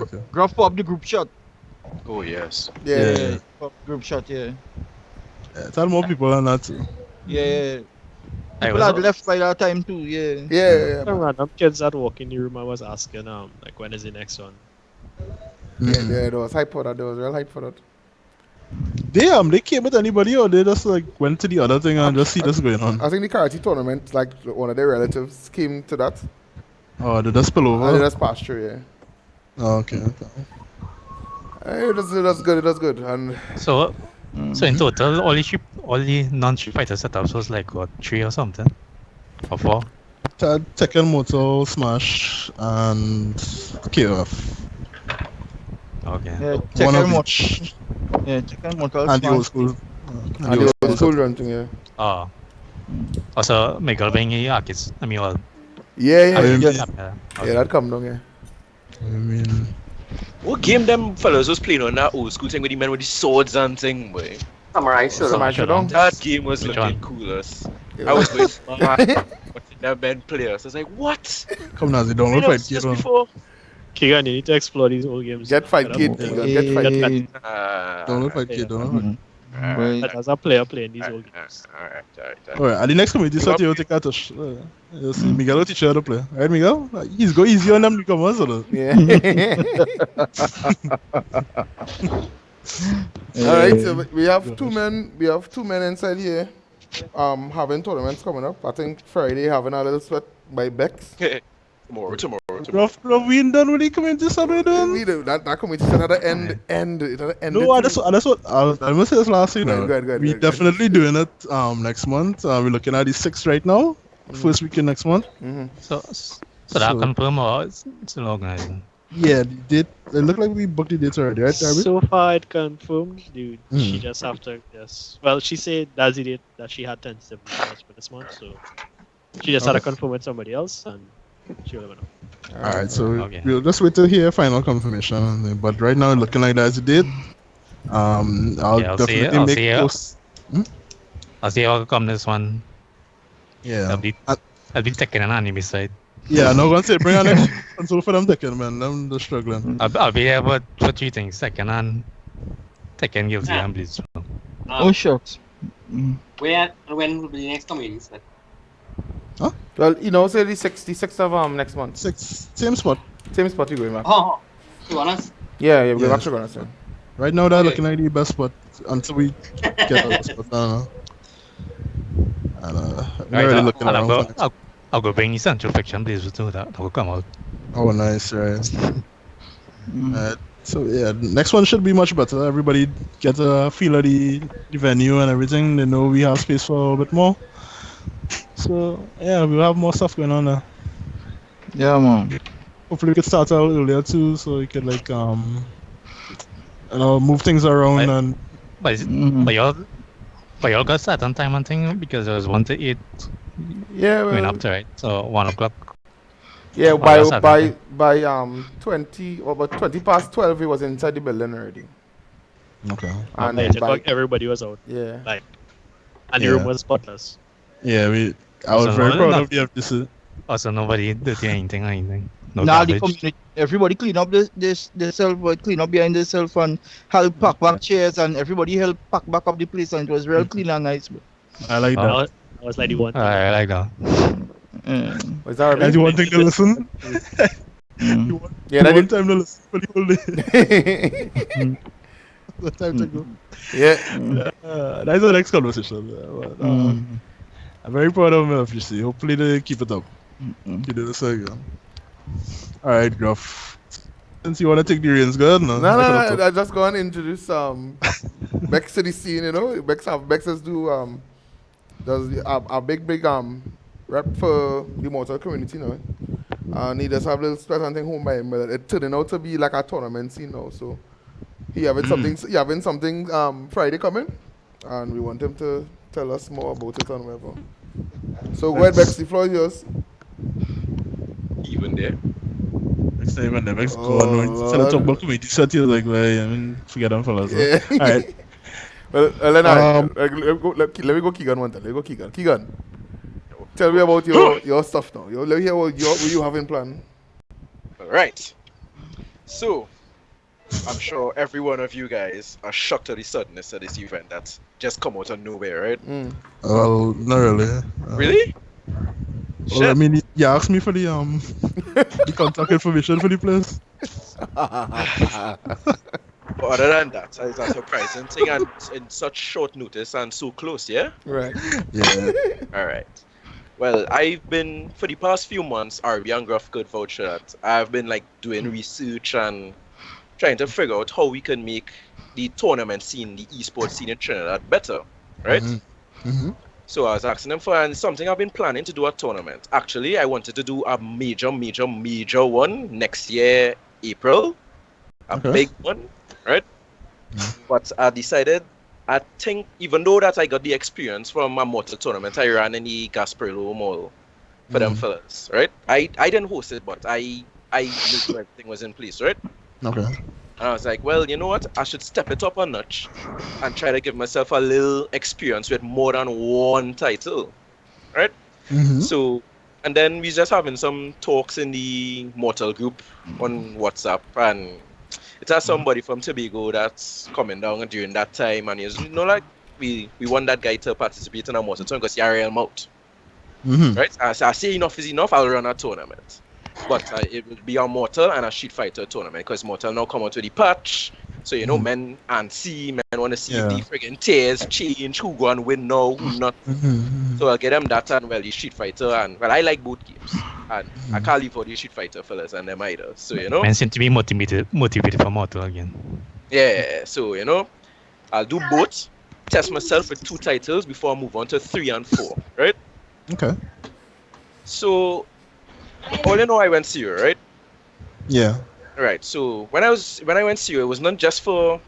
okay. Gruff pop the group shot. Oh yes. Yeah. Pop group shot. Yeah. Tell more people on that too. Yeah. I People was had left by that time too. Yeah. Yeah, Some random kids that walk in the room, I was asking, like, when is the next one? yeah, there was hype for that. There was real hype for that. They came with anybody or they just like went to the other thing and just see this going on? I think the karate tournament, like one of their relatives came to that. Oh, did that spill And they over? just passed through, yeah. Oh, okay. It was good, it was good. And so in total, all the non-Street Fighter setups was like what, 3 or something, or 4. Tekken, Moto, Smash, and KOF. Okay. Yeah. One of Tekken each. Yeah. Tekken Mortal And the old Smash. school. and the old school renting, yeah. Oh. Also, Miguel being the arcades. I mean, well. Yeah, Okay. that come down, yeah. I mean, What game them fellas was playing on that old school thing with the men with the swords and thing, boy? Samurai Shodown. Samurai Shodown. That game was Which looking one? coolest. Yeah. I was going mad watching them men play us. I was like, what? come now, they don't look Played like us just kid. before. Keegan, you need to explore these old games. Get fight Get kid, up- Keegan, get fight kid. Don't look like kid, don't look like. Right. But as a player playing these old games. Alright. Alright, at the next community set you take a touch. You see Miguel will teach you how to play. Right, Miguel? He's go easy on them newcomers. Yeah. Alright, so we have two men inside here. Having tournaments coming up. I think Friday having a little sweat by Becks. Tomorrow. Rough, we ain't done with the community set we're doing. We do that committee at the end. No, that's what I must say this last week. Right, good, We good. definitely doing it next month. We're looking at the 6th right now. First weekend next month. So that So- confirm or it's still organizing? Yeah, the date. It looked like we booked the dates already, right, Darby? So far, it confirmed, dude. She just have to guess. Well, she said that's the date that she had tentatively for this month, so she just had to confirm with somebody else, and she'll let me know. Alright, so Okay. we'll just wait to hear final confirmation. But right now, looking like that's the date. I'll Yeah, I'll see definitely it, I'll make see it. posts. I'll see how come this one. Yeah. I'll be taking an anime side. Yeah, I'm not gonna say bring an extra console for them Tekken, man. Them they're struggling. I'll be there for 3 things. Second and Tekken Guilty and Blitz. Oh shucks. When will be the next community set? Well, say the 6th of next month. Same spot. Same spot you going back. Oh, to be honest. Yeah, we're Yeah. going back to Ghana. Right now, they're Okay. looking like the best spot until we get out spot. I don't know. I'm Right, already looking and around. for next- I'll go bring the Central Fiction Blitz too. That will come out. Oh, nice, right. So yeah, next one should be much better. Everybody get a feel of the venue and everything. They know we have space for a little bit more. So yeah, we'll have more stuff going on there. Yeah, man. Hopefully we could start out earlier too, so we could like move things around and But y'all got start on time and thing because it was 1 to 8 Yeah, going well, up to right. So 1 o'clock. yeah. that's not By 20 past 12, he was inside the building already. okay. And Yeah, then it by, looked like everybody was out, yeah. and the room was spotless. Yeah, I was So very no, proud not- of the FGC. Also nobody dirty anything or anything. No Nah, the garbage. community, everybody clean up the self, clean up behind the self and help pack back chairs and everybody help pack back up the place and it was real clean and nice. Bro. I like that. I was like the one. I like that. Was that That's the one thing to listen. Yeah, One that time to listen for the whole day. did. The time to go. Yeah. That's the next conversation. But, I'm very proud of my FGC. Hopefully they keep it up. Keep it the second. Alright, Gruff. Since you want to take the reins, go ahead. No, I just go and introduce Becks to the scene, Becks does a big rep for the motor community now. And he does have a little special thing home by him, but it turned out to be like a tournament scene now. So he having something Friday coming, and we want him to tell us more about it and whatever. So go ahead, Becks, the floor is yours. Even there. Next time when the next go on, tell talk about community set you like, forget them fellas. Yeah. Alright. Well, let me go Keegan one time. Let me go Keegan. Keegan, tell me about your stuff now. Let me hear what you have in plan. Alright. So, I'm sure every one of you guys are shocked at the suddenness of this event that's just come out of nowhere, right? Well, not really. Really? Well, I Shit. mean, you asked me for the the contact information for the place. But other than that, it's a surprising thing and in such short notice and so close, yeah? Right. Yeah. Alright. Well, I've been, for the past few months, RB and Gruff could vouch for that. I've been like doing research and trying to figure out how we can make the tournament scene, the esports scene in Trinidad better, right? Mm-hmm. So I was asking them for and something I've been planning to do a tournament. Actually, I wanted to do a major one next year, April. A big one, right? But I decided, I think, even though that I got the experience from a mortal tournament I ran in the Gasparilla Mall for them fellas, right? I didn't host it, but I made sure everything was in place, right? Okay. And I was like, well, you know what? I should step it up a notch and try to give myself a little experience with more than one title, right? So, and then we just having some talks in the Mortal group on WhatsApp, and it has somebody from Tobago that's coming down during that time, and he's, like, we want that guy to participate in a Mortal tournament because you're real out, right? I say enough is enough, I'll run a tournament. But it will be a Mortal and a Street Fighter tournament because Mortal now come out with the patch. So, men and men want to see if the friggin' tiers change, who go and win now, who not. So I'll get them that and, well, the Street Fighter, and, well, I like both games. And I can't leave for the Street Fighter fellas and them either. So, Men seem to be motivated for Mortal again. Yeah, so, I'll do both, test myself with 2 titles before I move on to 3 and 4, right? Okay. So, all in all, I went serious, right? Yeah. Right. So when I went serious, it was not just to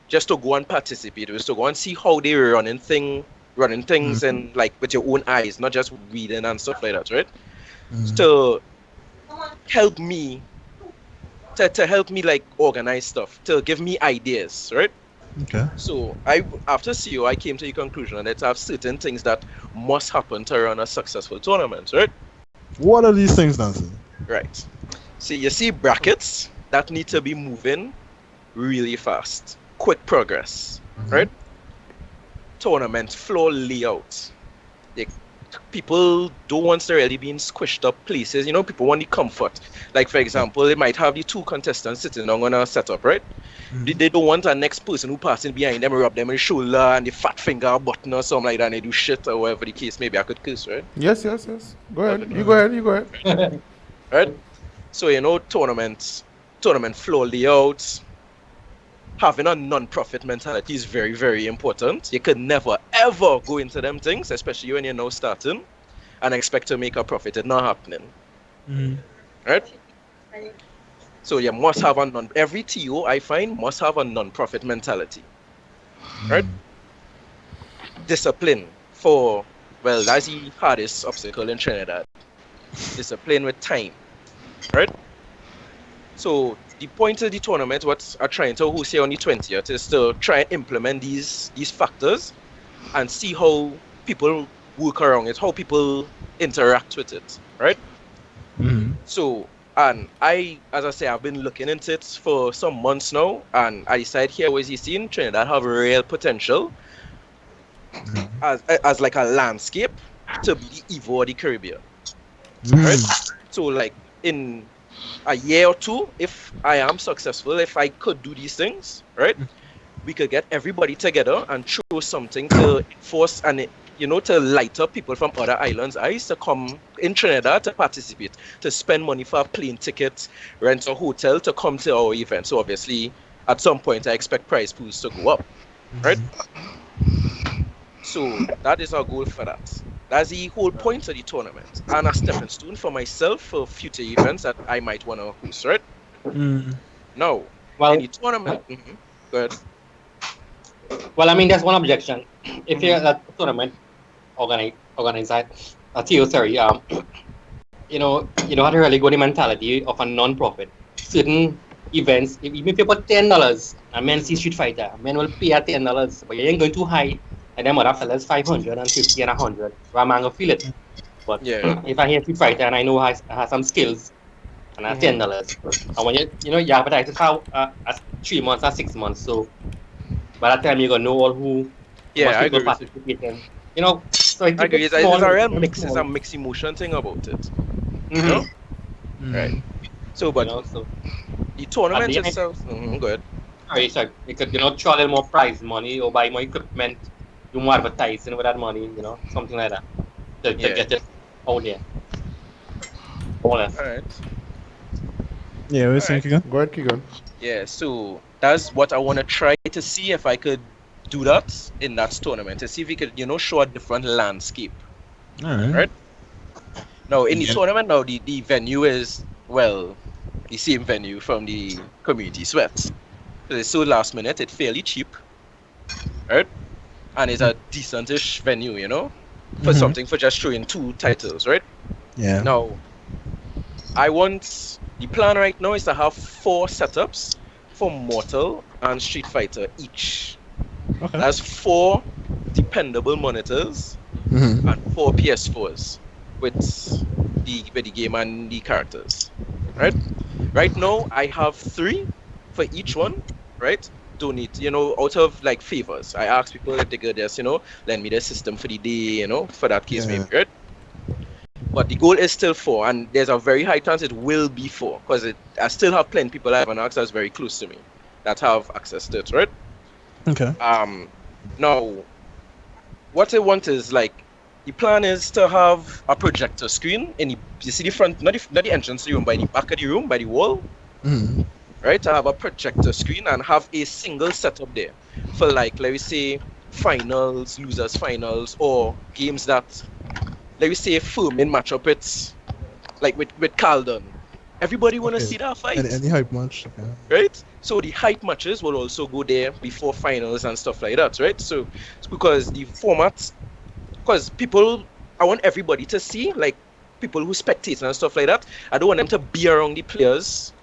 go and participate. It was to go and see how they were running things and like with your own eyes, not just reading and stuff like that, right? To help me like organize stuff, to give me ideas, right? Okay. So after CEO, I came to the conclusion that I have certain things that must happen to run a successful tournament, right? What are these things, Nancy? Right. So you see brackets that need to be moving really fast. Quick progress, right? Tournament floor layout. People don't want to really be in squished up places. People want the comfort. Like, for example, they might have the 2 contestants sitting on a setup, right? They don't want the next person who passing behind them rub them in the shoulder and the fat finger button or something like that and they do shit or whatever the case may be. I could curse, right? Yes. Go ahead. You go ahead. Right? So, tournament floor layouts, having a non-profit mentality is very, very important. You could never, ever go into them things, especially when you're now starting, and expect to make a profit. It's not happening. Right? So you must have every TO I find must have a non-profit mentality. Right? Discipline that's the hardest obstacle in Trinidad. Discipline with time. Right? So the point of the tournament, what I'm trying to host here on the 20th, is to try and implement these factors and see how people work around it, how people interact with it, right? So, and as I say, I've been looking into it for some months now, and I decided here was you seen Trinidad have real potential as like a landscape to be the Evo of the Caribbean, right? So, like in a year or 2, if I am successful, if I could do these things, right, we could get everybody together and throw something to enforce and to light up people from other islands' eyes to come in Trinidad to participate, to spend money for a plane ticket, rent a hotel to come to our event. So obviously, at some point, I expect prize pools to go up, right? So that is our goal for that. That's the whole point of the tournament, and a stepping stone for myself for future events that I might want to host, right? Now, in the tournament, go ahead. Well, I mean, there's one objection. If you're a tournament organizer, you have to really go the mentality of a non-profit. Certain events, even if you put $10, a man see Street Fighter, a man will pay at $10, but you ain't going too high. And then other fellas 500 and 50 and 100. So I'm gonna feel it. But if I hear Street Fighter and I know I have some skills, and that's $10. And when you advertise it for 3 months or 6 months, so by that time you're gonna know all who Yeah, much I people agree with you. participate in. So I I keep agree. it It's small. a real keep it mix. It's small. a mixed emotion thing about it. You Mhm. know? Right. So, but So the at tournament the end, itself. Go ahead. so you could throw a little more prize money or buy more equipment, do more advertising with that money, something like that to Yeah. get it out there. More or less. All right. Yeah, we're All saying right. Keegan. Go ahead, Keegan. Yeah. So that's what I want to try to see if I could do that in that tournament to see if we could, show a different landscape. All right. Right. Now in the Yeah. tournament, now the venue is the same venue from the community sweat. So it's so last minute. It's fairly cheap. Right. And it's a decentish venue, for something for just showing 2 titles, right? Yeah. Now, the plan right now is to have 4 setups for Mortal and Street Fighter each. Okay. That's 4 dependable monitors and 4 PS4s with the game and the characters, right? Right now, I have 3 for each one, right? Donate, out of like favors. I ask people if they could just, lend me the system for the day, for that case maybe, right? But the goal is still 4, and there's a very high chance it will be 4, because I still have plenty of people I haven't asked that's very close to me that have access to it, right? Okay. Now, what I want is the plan is to have a projector screen you see the front, not the entrance to the room, by the back of the room, by the wall, right? To have a projector screen and have a single setup there for let me say finals, losers finals, or games that, let me say, Furman match up with Caldon. Everybody want to see that fight, Any hype match? Okay. right? So the hype matches will also go there before finals and stuff like that, right? So it's because the format, because I want everybody to see, people who spectate and stuff like that. I don't want them to be around the players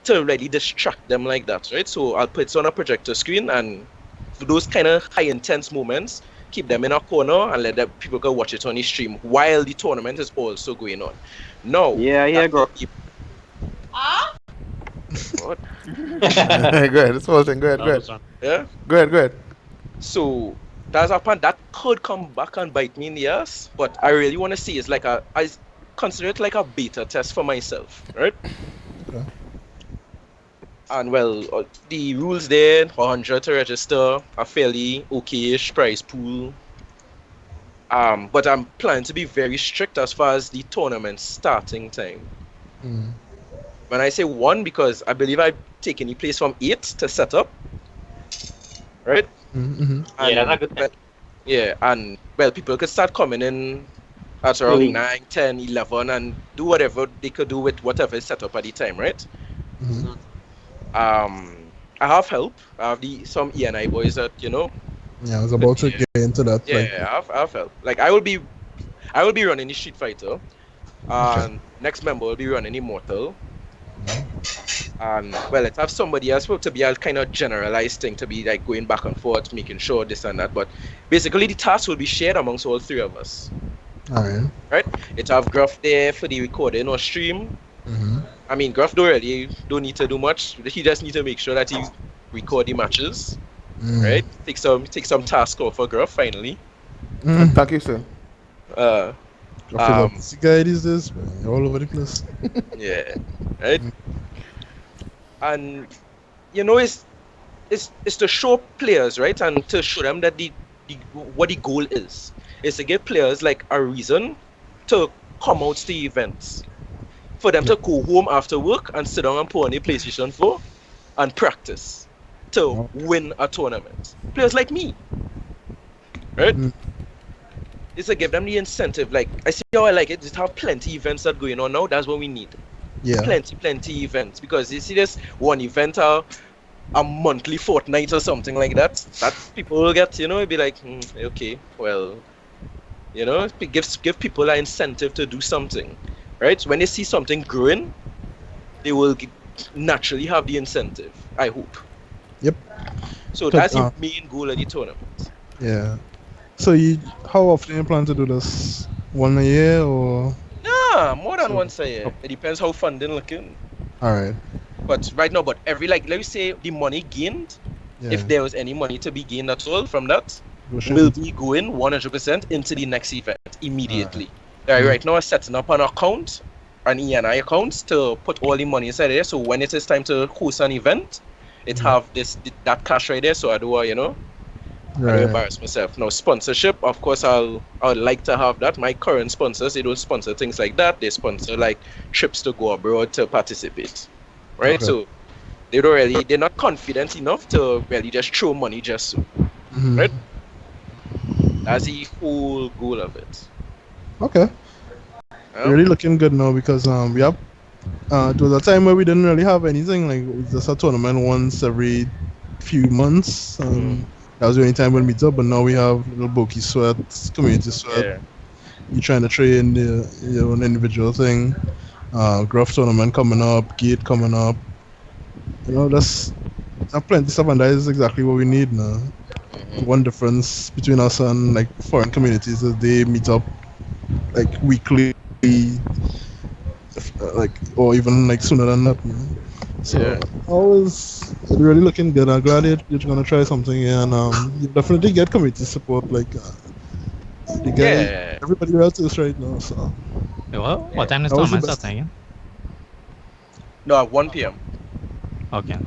to really distract them like that, right? So I'll put it on a projector screen, and for those kind of high intense moments, keep them in a corner and let people go watch it on the stream while the tournament is also going on. No. Yeah, girl. What? Go ahead. It's all thing. Go ahead. Yeah. Go ahead. So that's a plan that could come back and bite me in the ass, but I really want to see it's I consider it like a beta test for myself, right? Okay. And the rules there, 100 to register, a fairly okay-ish prize pool. But I'm planning to be very strict as far as the tournament starting time. When I say 1, because I believe I take any place from 8 to set up, right? Yeah, that's a good thing. Yeah, and people could start coming in at around 9, 10, 11 and do whatever they could do with whatever is set up at the time, right? I have help. I have some E&I boys that, Yeah, I was about to get into that. Yeah, I have help. I will be running the Street Fighter, and next member will be running Immortal. And let's have somebody else to be a kind of generalized thing, to be going back and forth, making sure this and that. But basically, the task will be shared amongst all 3 of us. All right. Right? It have Gruff there for the recording or stream. I mean, Gruff don't need to do much. He just need to make sure that he record the matches. Right? Take some task off for Gruff finally. Thank you, sir. This guy is this, man. All over the place. Yeah. Right? And it's to show players, right, and to show them that what the goal is to give players a reason to come out to the events, for them to go home after work and sit down and put on the PlayStation 4 and practice to win a tournament. Players like me, right? It's to give them the incentive. I see how I like it. Just have plenty events that going on now. That's what we need. Yeah. Plenty events, because you see this one event a monthly, fortnight or something like that. That people will get, it'd be okay, well, give people an incentive to do something, right? When they see something growing, they will naturally have the incentive, I hope. Yep. So that's the main goal of the tournament. Yeah. So how often you plan to do this? 1 a year or? No, Nah, more than So- once a year. It depends how funding looking. All right. But right now, but every like let me say the money gained, Yeah. if there was any money to be gained at all from that, Go straight will into- be going 100% into the next event immediately. Mhm. Right now, I'm setting up an account, an ENI account to put all the money inside there. So when it is time to host an event, it have that cash right there. So I do, I don't Right. embarrass myself. Now sponsorship, of course, I would like to have that. My current sponsors, they don't sponsor things like that. They sponsor like trips to go abroad to participate, right? Okay. So they're not confident enough to really just throw money just so. Mhm. Right. That's the whole goal of it. Okay. Really looking good now because we have it was a time where we didn't really have anything, like it was just a tournament once every few months. That was the only time we'll meet up, but now we have little Boki Sweat, Community Sweat. Yeah. You're trying to train your own individual thing. Gruff tournament coming up, Gate coming up. There's plenty of stuff, and that is exactly what we need now. One difference between us and like foreign communities is they meet up like weekly, like or even like sooner than that. So always really looking good. I'm glad you're gonna try something here, and you definitely get community support. Like you get everybody else is right now. So What time is That was the tournament best. starting again? No, at 1 p.m. Okay.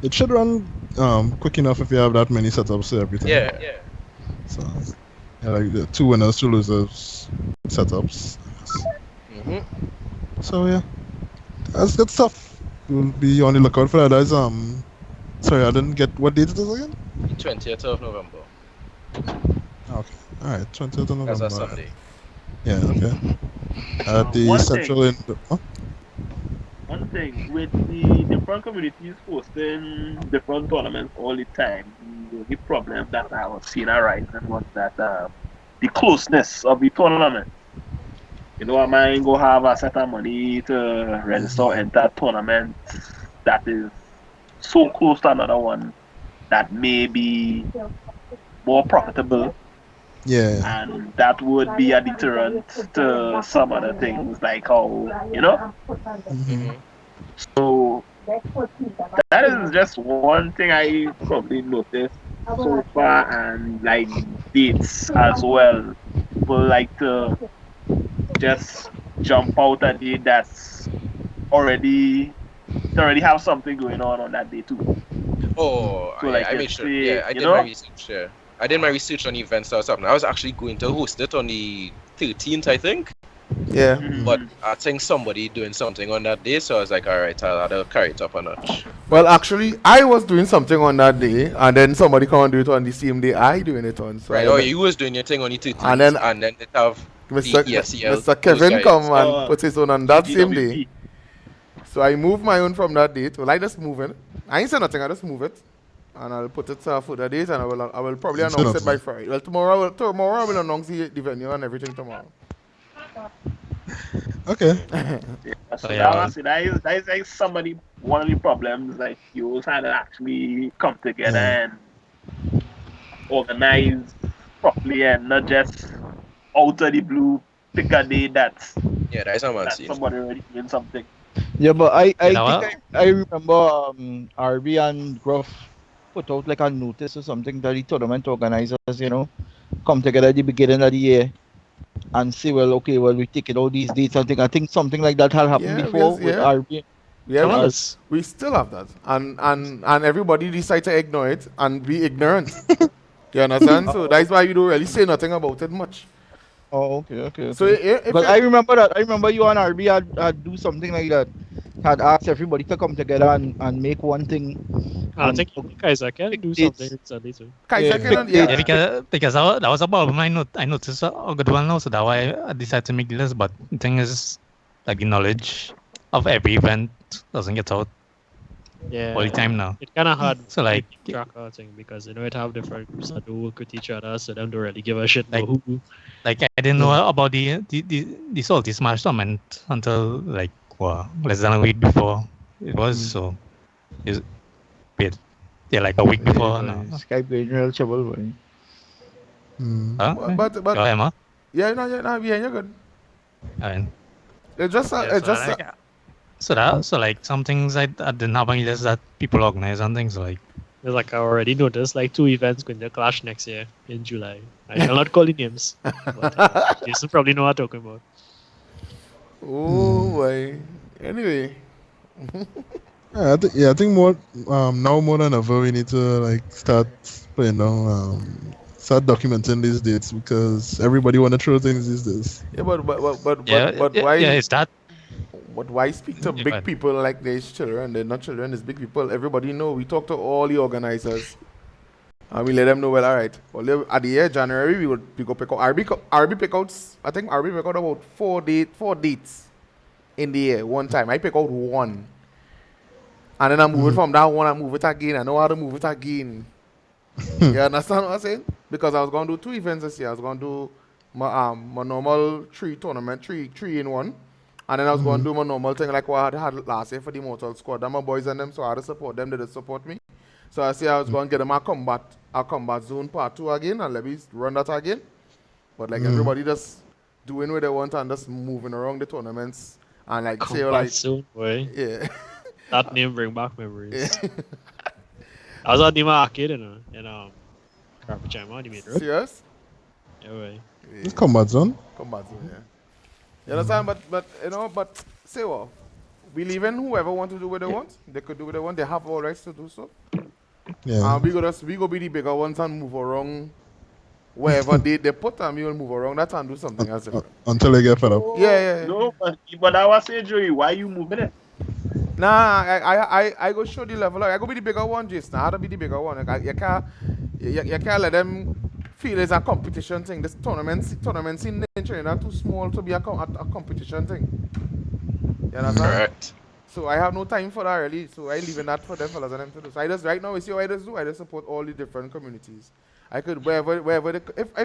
it should run quick enough if you have that many setups and everything. Yeah. So like the 2 winners, 2 losers setups. So yeah, that's good stuff. We'll be on the lookout for that. That's sorry, I didn't get what date it is again. 20th of November. Okay, all right, 20th of November. That's a Sunday. Yeah, okay. At the One central thing. Huh? One thing with the different communities hosting different tournaments all the time, the only problem that I was seeing arising was that the closeness of the tournament. I might go have a set of money to register enter a tournament that is so close to another one that may be more profitable, Yeah. and that would be a deterrent to some other things like how. So that is just one thing I probably noticed so far, and like dates as well. People like to just jump out a date that's already have something going on that day too. Oh, So like I made let's sure. say, Yeah, I did my research. Yeah, I did my research on events that was happening. I was actually going to host it on the 13th, I think. Yeah. But I think somebody doing something on that day, so I was like, all right, I'll carry it up a notch. Well, actually, I was doing something on that day, and then somebody come and do it on the same day I doing it on. So Right. I, Oh, you was doing your thing on the 13th, And then it have Mr. the ESCL. Mr. Kevin those come guys. and put his own on that same GWP. day. So I moved my own from that date. Well, I just move it. I ain't say nothing. I just move it, and I'll put it for the date, and I will probably You say announce it by nothing. Friday. Well, tomorrow I will announce the venue and everything tomorrow. Okay. So yeah. that is like one of the problems, like you had to actually come together Yeah. and organize properly, and not just out of the blue pick a day that's Yeah, that is a man scene. somebody already doing something. Yeah, but I know think I remember RB and Gruff put out like a notice or something that the tournament organizers, come together at the beginning of the year and say, well, okay, well, we taking all these dates and thing. I think something like that had happened Yeah, before with RB. Yeah, we still have that, and everybody decide to ignore it and be ignorant. You understand? So that's why you don't really say nothing about it much. Oh, okay. So if But I remember that. I remember you and RB had do something like that. Had asked everybody to come together and make one thing. I think Kaiser can do something recently too. Kaiser can, yeah. Because that was a problem I noticed a good one now, so that's why I decided to make this. But the thing is, like the knowledge of every event doesn't get out Yeah, all the time now. It's kind of hard So like, to track our thing because it have different groups that do work with each other, so them don't really give a shit about who. Like I didn't know about the Salty Smash tournament until like less than a week before it was. So yeah, like a week before. No. Skype getting real trouble, boy. But Emma? yeah, no, you're good. I mean, It's just yeah, so like some things I didn't have on my list that people organize and things like. There's like I already noticed like 2 events going to clash next year in July. I shall not call the names, but Jason probably know what I'm talking about. Oh boy. Anyway, I think more now more than ever we need to like start playing down, start documenting these dates because everybody want to throw things these days. yeah, but Yeah, why? is that But why speak to yeah, big people like there's children? They're not children, it's big people. Everybody know. We talk to all the organizers. And we let them know, well, all right. Well, at the year January, we go pick out RB pickouts. I think RB pick out about four dates in the year one time. I pick out one. And then I move it from that one, I move it again. I know how to move it again. You understand what I'm saying? Because I was going to do 2 events this year. I was going to do my normal 3 tournament, three in one. And then I was going to do my normal thing like what I had last year for the Mortal Squad. Them my boys and them, so I had to support them. They did support me. So I say I was going to get them a combat zone part 2 again and let me run that again. But like everybody just doing what they want and just moving around the tournaments and like say Combat like Zone, boy. yeah. That name bring back memories. Yeah. I was at the arcade in Carpachama, the main road. Serious? Yeah, boy. It's combat zone. Combat zone, yeah. You understand? But you know, but say what? We leave in whoever want to do what they want. They could do what they want. They have all rights to do so. Yeah. And we go be the bigger ones and move around wherever they put them. We will move around that and do something else different. Until they get fed up. Yeah. No, but I was saying, Joey, why you moving it? Nah, I go show the level. I go be the bigger one, Jason. I had to be the bigger one. Like, you can't let them feel it's a competition thing. This tournament scene in Trinidad too small to be a competition thing. You understand? Correct. So I have no time for that really. So I leave that for them fellas and them to do. So I just right now you see what I just do. I just support all the different communities. I could wherever if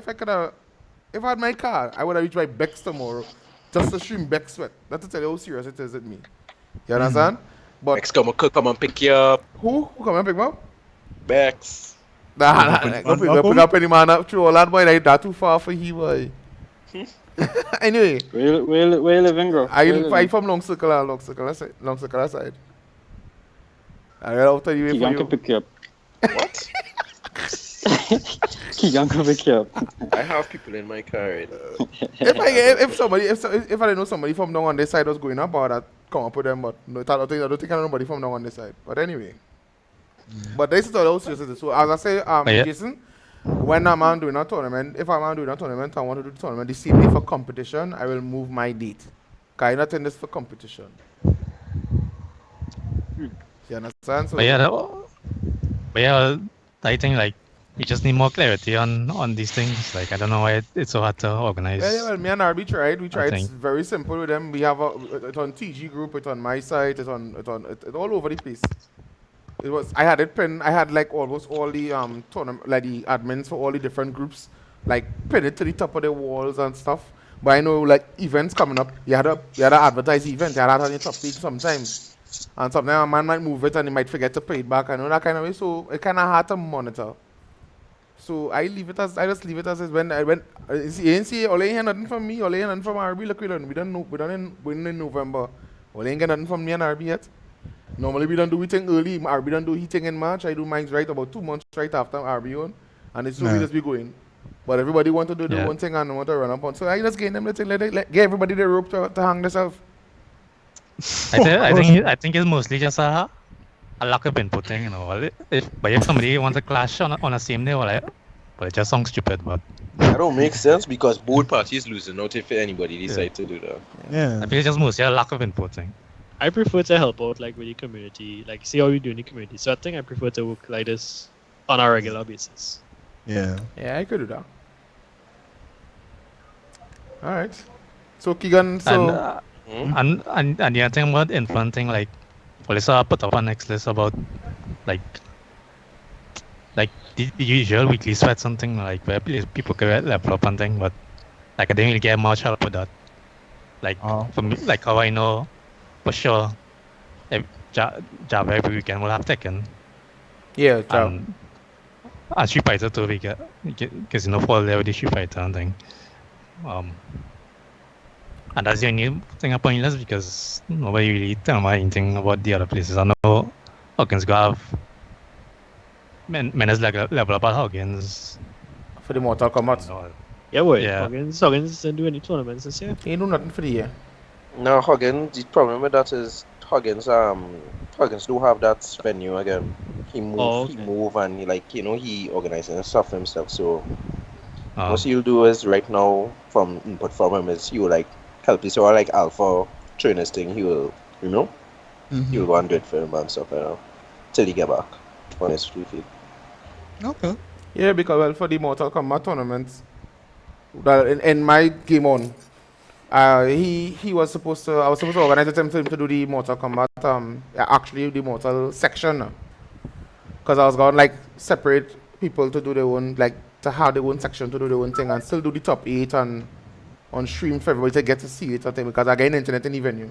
I could if I had my car, I would have reached my Becks tomorrow just to stream Becks sweat. That's to tell you how serious it is with me. You understand? But Next come and pick you up. who come and pick me up? Becks. Nah, go pick up any man up through all that boy. Like that too far for he boy. Anyway, Where you living, bro? I from Long Circle aside. I will out the way for Keegan you. can pick you up. What? Keegan can pick you up. I have people in my car right now. If I know somebody from down on this side was going up or that come up with them, but no, I don't think I know nobody from down on this side. But anyway. But this is all seriously. So as I say, Jason, when I'm on doing a tournament, if I'm on doing a tournament, I want to do the tournament the same day for competition, I will move my date. Cause I'm not in this for competition. You understand? So but yeah, I think like we just need more clarity on these things. Like I don't know why it's so hard to organize. yeah, well, me and RB tried. We tried. It's think. very simple with them. We have it's on TG group. It's on my site. It's all over the place. I had it pinned. I had like almost all the tournament, like the admins for all the different groups, like pin it to the top of the walls and stuff. But I know like events coming up. You had to advertise events. You had that on your top page sometimes. And sometimes a man might move it and he might forget to pay it back. I know that kind of way. So it's kind of hard to monitor. So I just leave it as is. When you ain't see, all ain't hear nothing from me, all ain't hear nothing from RB. Look, we done in November. All ain't get nothing from me and RB yet. Normally we don't do it early. RB don't do his thing in March. I do mine right about 2 months right after RB on. And it's so we just be going. But everybody want to do their own thing and want to run up on. So I just get them let get everybody the rope to hang themselves. I think it's mostly just a lack of inputting, you know. If somebody wants to clash on a same day, well, it just sounds stupid, but That don't make sense because both parties losing out if anybody decide to do that. Yeah. I think it's just mostly a lack of inputting. I prefer to help out like with the community, like see how we do in the community. So I think I prefer to work like this on a regular basis. Yeah. Yeah, I could do that. Alright. So Keegan, And the other thing about influencing, like, police are put up a next list about, like the usual weekly sweat something, like, where people can level up and thing, but, like, I didn't really get much help with that. Like, for me, like, how I know, for sure, Java every weekend will have taken. Yeah, and Street Fighter too, because, you know, fall there with the Street Fighter and thing. And that's the only thing I'm pointless because nobody really tell me anything about the other places. I know Hawkins go have Menace level up at Hawkins. For the Mortal Kombat. Yeah, boy. Yeah. Huggins didn't do any tournaments this year. He ain't do nothing for the year. No, Huggins, the problem with that is Huggins do have that venue again. He move and he organizes stuff himself. So what he'll do is right now from input from him is he will help you. So alpha trainers thing, he will he will go and do it for him and stuff, till he get back on his free feet. Okay. Yeah, because for the Mortal Kombat tournaments, in my game on, he was supposed to. I was supposed to organize a team for him to do the Mortal Kombat. Actually, the Mortal section, because I was going separate people to do their own to have their own section to do their own thing and still do the top 8 and on stream for everybody to get to see it. Because I get internet in the venue.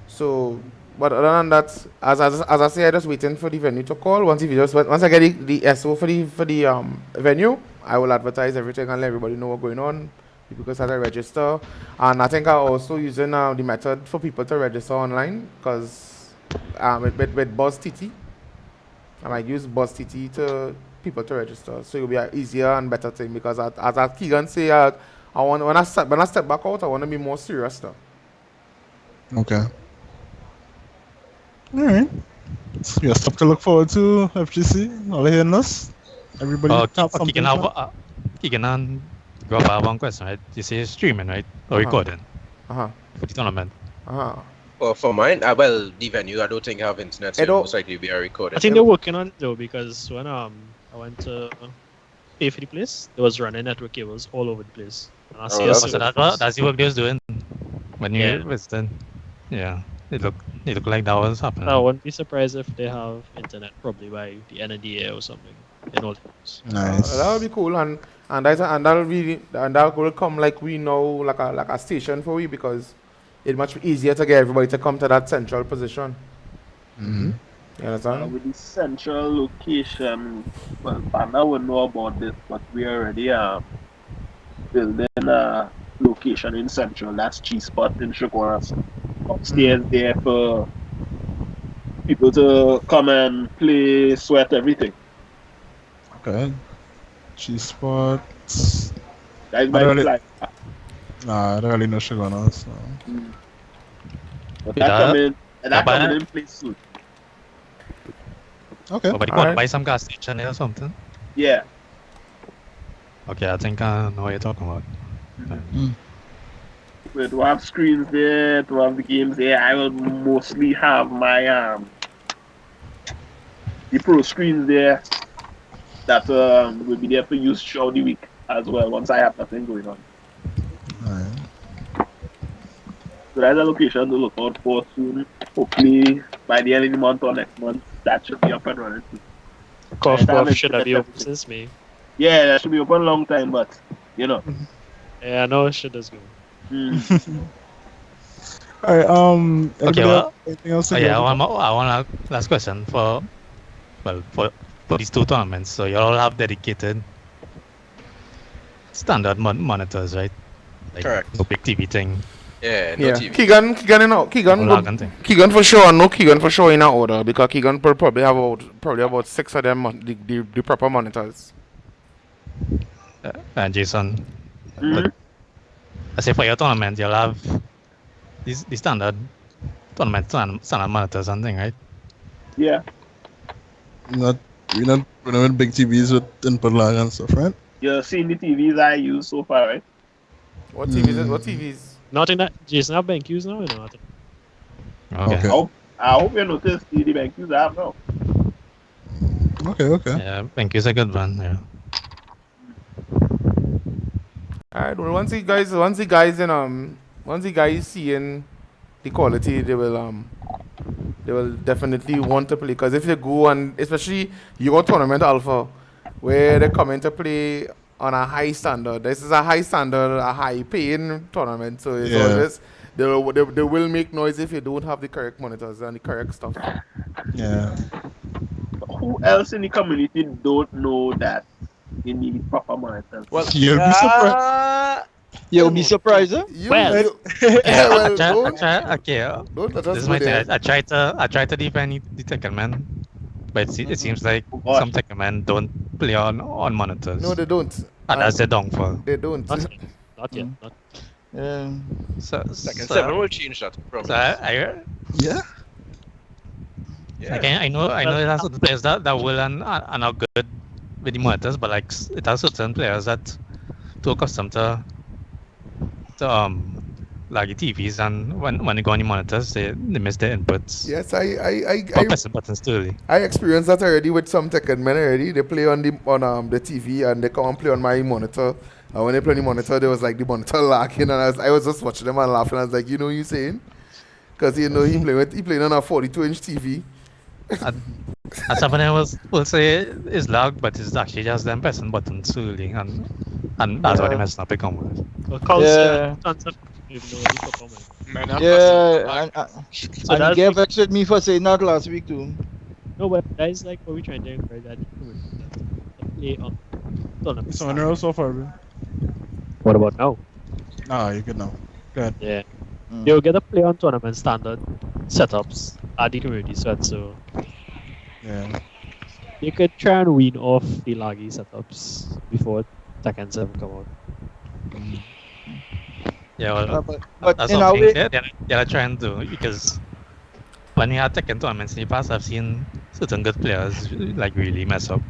So, but other than that, as I say, I just waiting for the venue to call. Once I get the SO for the venue, I will advertise everything and let everybody know what's going on. People can register, and I think I'm also using the method for people to register online because with Buzz TT, I might use Buzz TT to people to register, so it'll be an easier and better thing because as Keegan say, I want when I step back out, I want to be more serious now. Okay. All right. So we have stuff to look forward to. FGC, all hearing us. Everybody have something. Keegan and Rob, I have one question, right? You say streaming, right? Or recording? For the tournament. Well, for mine, the venue, I don't think I have internet, so most likely be a recording. I think they're working on it though because when I went to pay for the place, there was running network cables all over the place. And I see that's the work they was doing when you visited. Yeah, it looked like that was happening. I wouldn't be surprised if they have internet probably by the end of the year or something. In all nice. That would be cool, and that will come we know like a station for you because it's much easier to get everybody to come to that central position. Mm-hmm. You understand? With the central location, well, Panda would know about this, but we already building a location in central. That's G-Spot in Chicago. Upstairs there for people to come and play, sweat, everything. Okay. G-Spots. That's my flag. Nah, I don't really know shit going on, so. But that coming in place soon. Okay. Somebody want to buy some gas station or something? Yeah. Okay, I think I know what you're talking about. To have screens there, to have the games there, I will mostly have my the pro screens there that will be there for use throughout the week as well once I have nothing going on. Alright. So that's a location to look out for soon. Hopefully by the end of the month or next month that should be up and running. Cough should have been open since May. Yeah, that should be open a long time, but you know. Yeah, I know it should as well. Alright, okay, well, anything else? I want a last question for these two tournaments. So you all have dedicated standard monitors, right? Like correct. No big TV thing. Yeah, no TV. Keegan for sure. No Keegan for sure in our order because Keegan probably have about 6 of them the proper monitors. And Jason, I say for your tournament, you'll have the standard tournament standard monitors and thing, right? Yeah. We're not with big TVs with input lag and stuff, right? You've seen the TVs I use so far, right? What TVs? What TVs? Not in that. Jason have BenQs now, or not? Okay. I hope you notice the BenQs I have now. Okay. Yeah, BenQ's a good one. Yeah. Alright, well, once the guys seeing the quality, they will definitely want to play. Because if you go and especially you go tournament alpha, where they come in to play on a high standard. This is a high standard, a high paying tournament. So it's always they will make noise if you don't have the correct monitors and the correct stuff. Yeah. Who else in the community don't know that you need proper monitors? Well, you'll be surprised. You'll be surprised, huh? Well, Yeah, well, don't let this us is go my thing. there. I try to defend the Tekken man, but it seems like Oh, gosh. some Tekken men don't play on monitors, No, they don't. and that's the downfall. They don't. not yet. Not yet. Mm. Not Yeah. Tekken 7 will change that, I promise. So Yeah. Yeah. I know it has certain players that will and are not good with the monitors, but like it has certain players that too accustomed to laggy TVs, and when they go on the monitors, they miss their inputs. Yes, Or pressing buttons too early. I experienced that already with some Tekken men already. They play on the TV and they come and play on my monitor. And when they play on the monitor, there was like the monitor lagging, and I was just watching them and laughing. I was like, you know what you saying? Because he playing on a 42-inch TV. And someone will say it's lag, but it's actually just them pressing buttons too early, and that's why they messing up the combo. well, calls Yeah. tons of people know the performance. Man, I'm Yeah, So and he that's gave vexed with me for saying that last week too. no, but that is like what we're trying to encourage that play on tournament. So else so far, bro. What about now? Nah, you good now. Good. Yeah, Mm. they'll get a play on tournament standard setups at the community sweat, so Yeah. you could try and wean off the laggy setups before Tekken 7 come out. Yeah, well, But that's in a something way, they're trying to do, because when we had Tekken tournaments in the past, I've seen certain good players like really mess up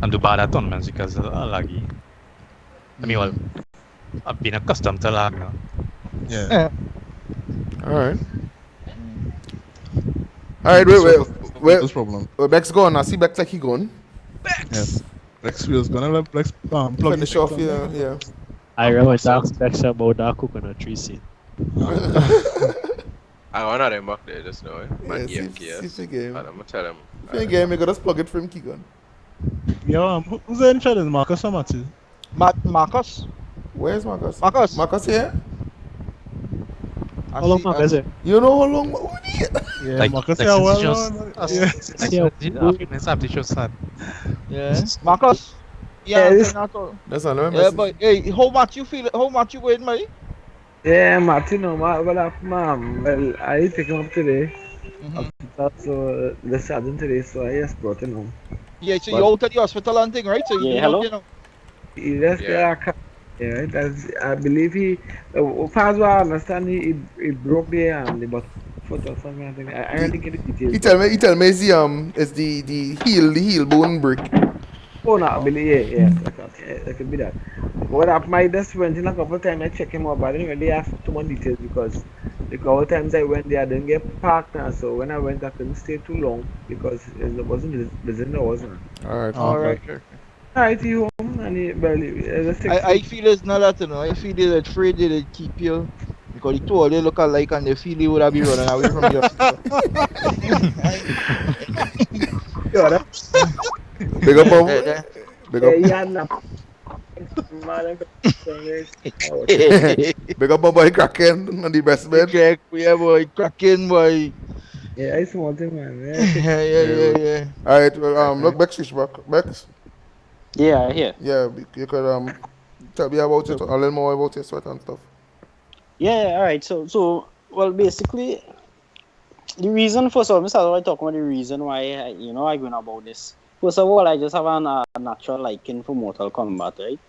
and do bad at tournaments because of laggy. I mean, well, I've been accustomed to lag now. Yeah. All right. All right, wait. This problem. Beck's gone. I see Beck's like he gone. Yes. Lex was gonna let Lex plug Finish off, yeah. I remember asked Becks about that coconut tree seed. I want them back there just now. Man, Yeah, game see chaos. if he game. And I'm gonna tell him. If you game, you gotta plug it for him, Keegan. Yeah, who's in charge of Marcus or Matthew? Marcus. Where's Marcus? Marcus. Marcus here? How long Marcus here? You know how long? Yeah, Like, Marcus like yeah, since well, just, yeah. after show sad. Yeah. Marcus. Yeah, Yes. That's all. Let me Yeah, message. but hey, how much you feel? How much you going, mate? Yeah, Martin, no, well, I pick him up today. So the sergeant today, so I just brought him home. Yeah, so But- you out at the hospital and thing, right? So you Yeah, been out, hello? you know. He just yeah, that's, I believe he, far as I understand, he broke the bottom foot or something. I think I really get the details. He tell me it's the heel bone break. Oh no, I believe yeah, that could be that. What I might just went in a couple of times. I checked him out, but I didn't really ask too much details because the couple of times I went there, I didn't get parked now. So when I went, I couldn't stay too long because it wasn't visiting hours. Alright. All right. Alright, he home and he barely. I feel it's not that, you know. I feel they're afraid they keep you because the two of them look alike and they feel you would have been running away from you. Big up, Bob. Big up. Big up, my boy Kraken on the best bed. Yeah, boy, cracking, boy. Yeah, I small thing, man. Yeah. Alright, well, look, Bex is back. Bex? Yeah, here. Yeah, you could tell me about it, a little more about your sweat and stuff. Yeah, all right. So, well, basically, the reason for so, Mr. I talking about the reason why I going about this. First of all, I just have a natural liking for Mortal Kombat, right?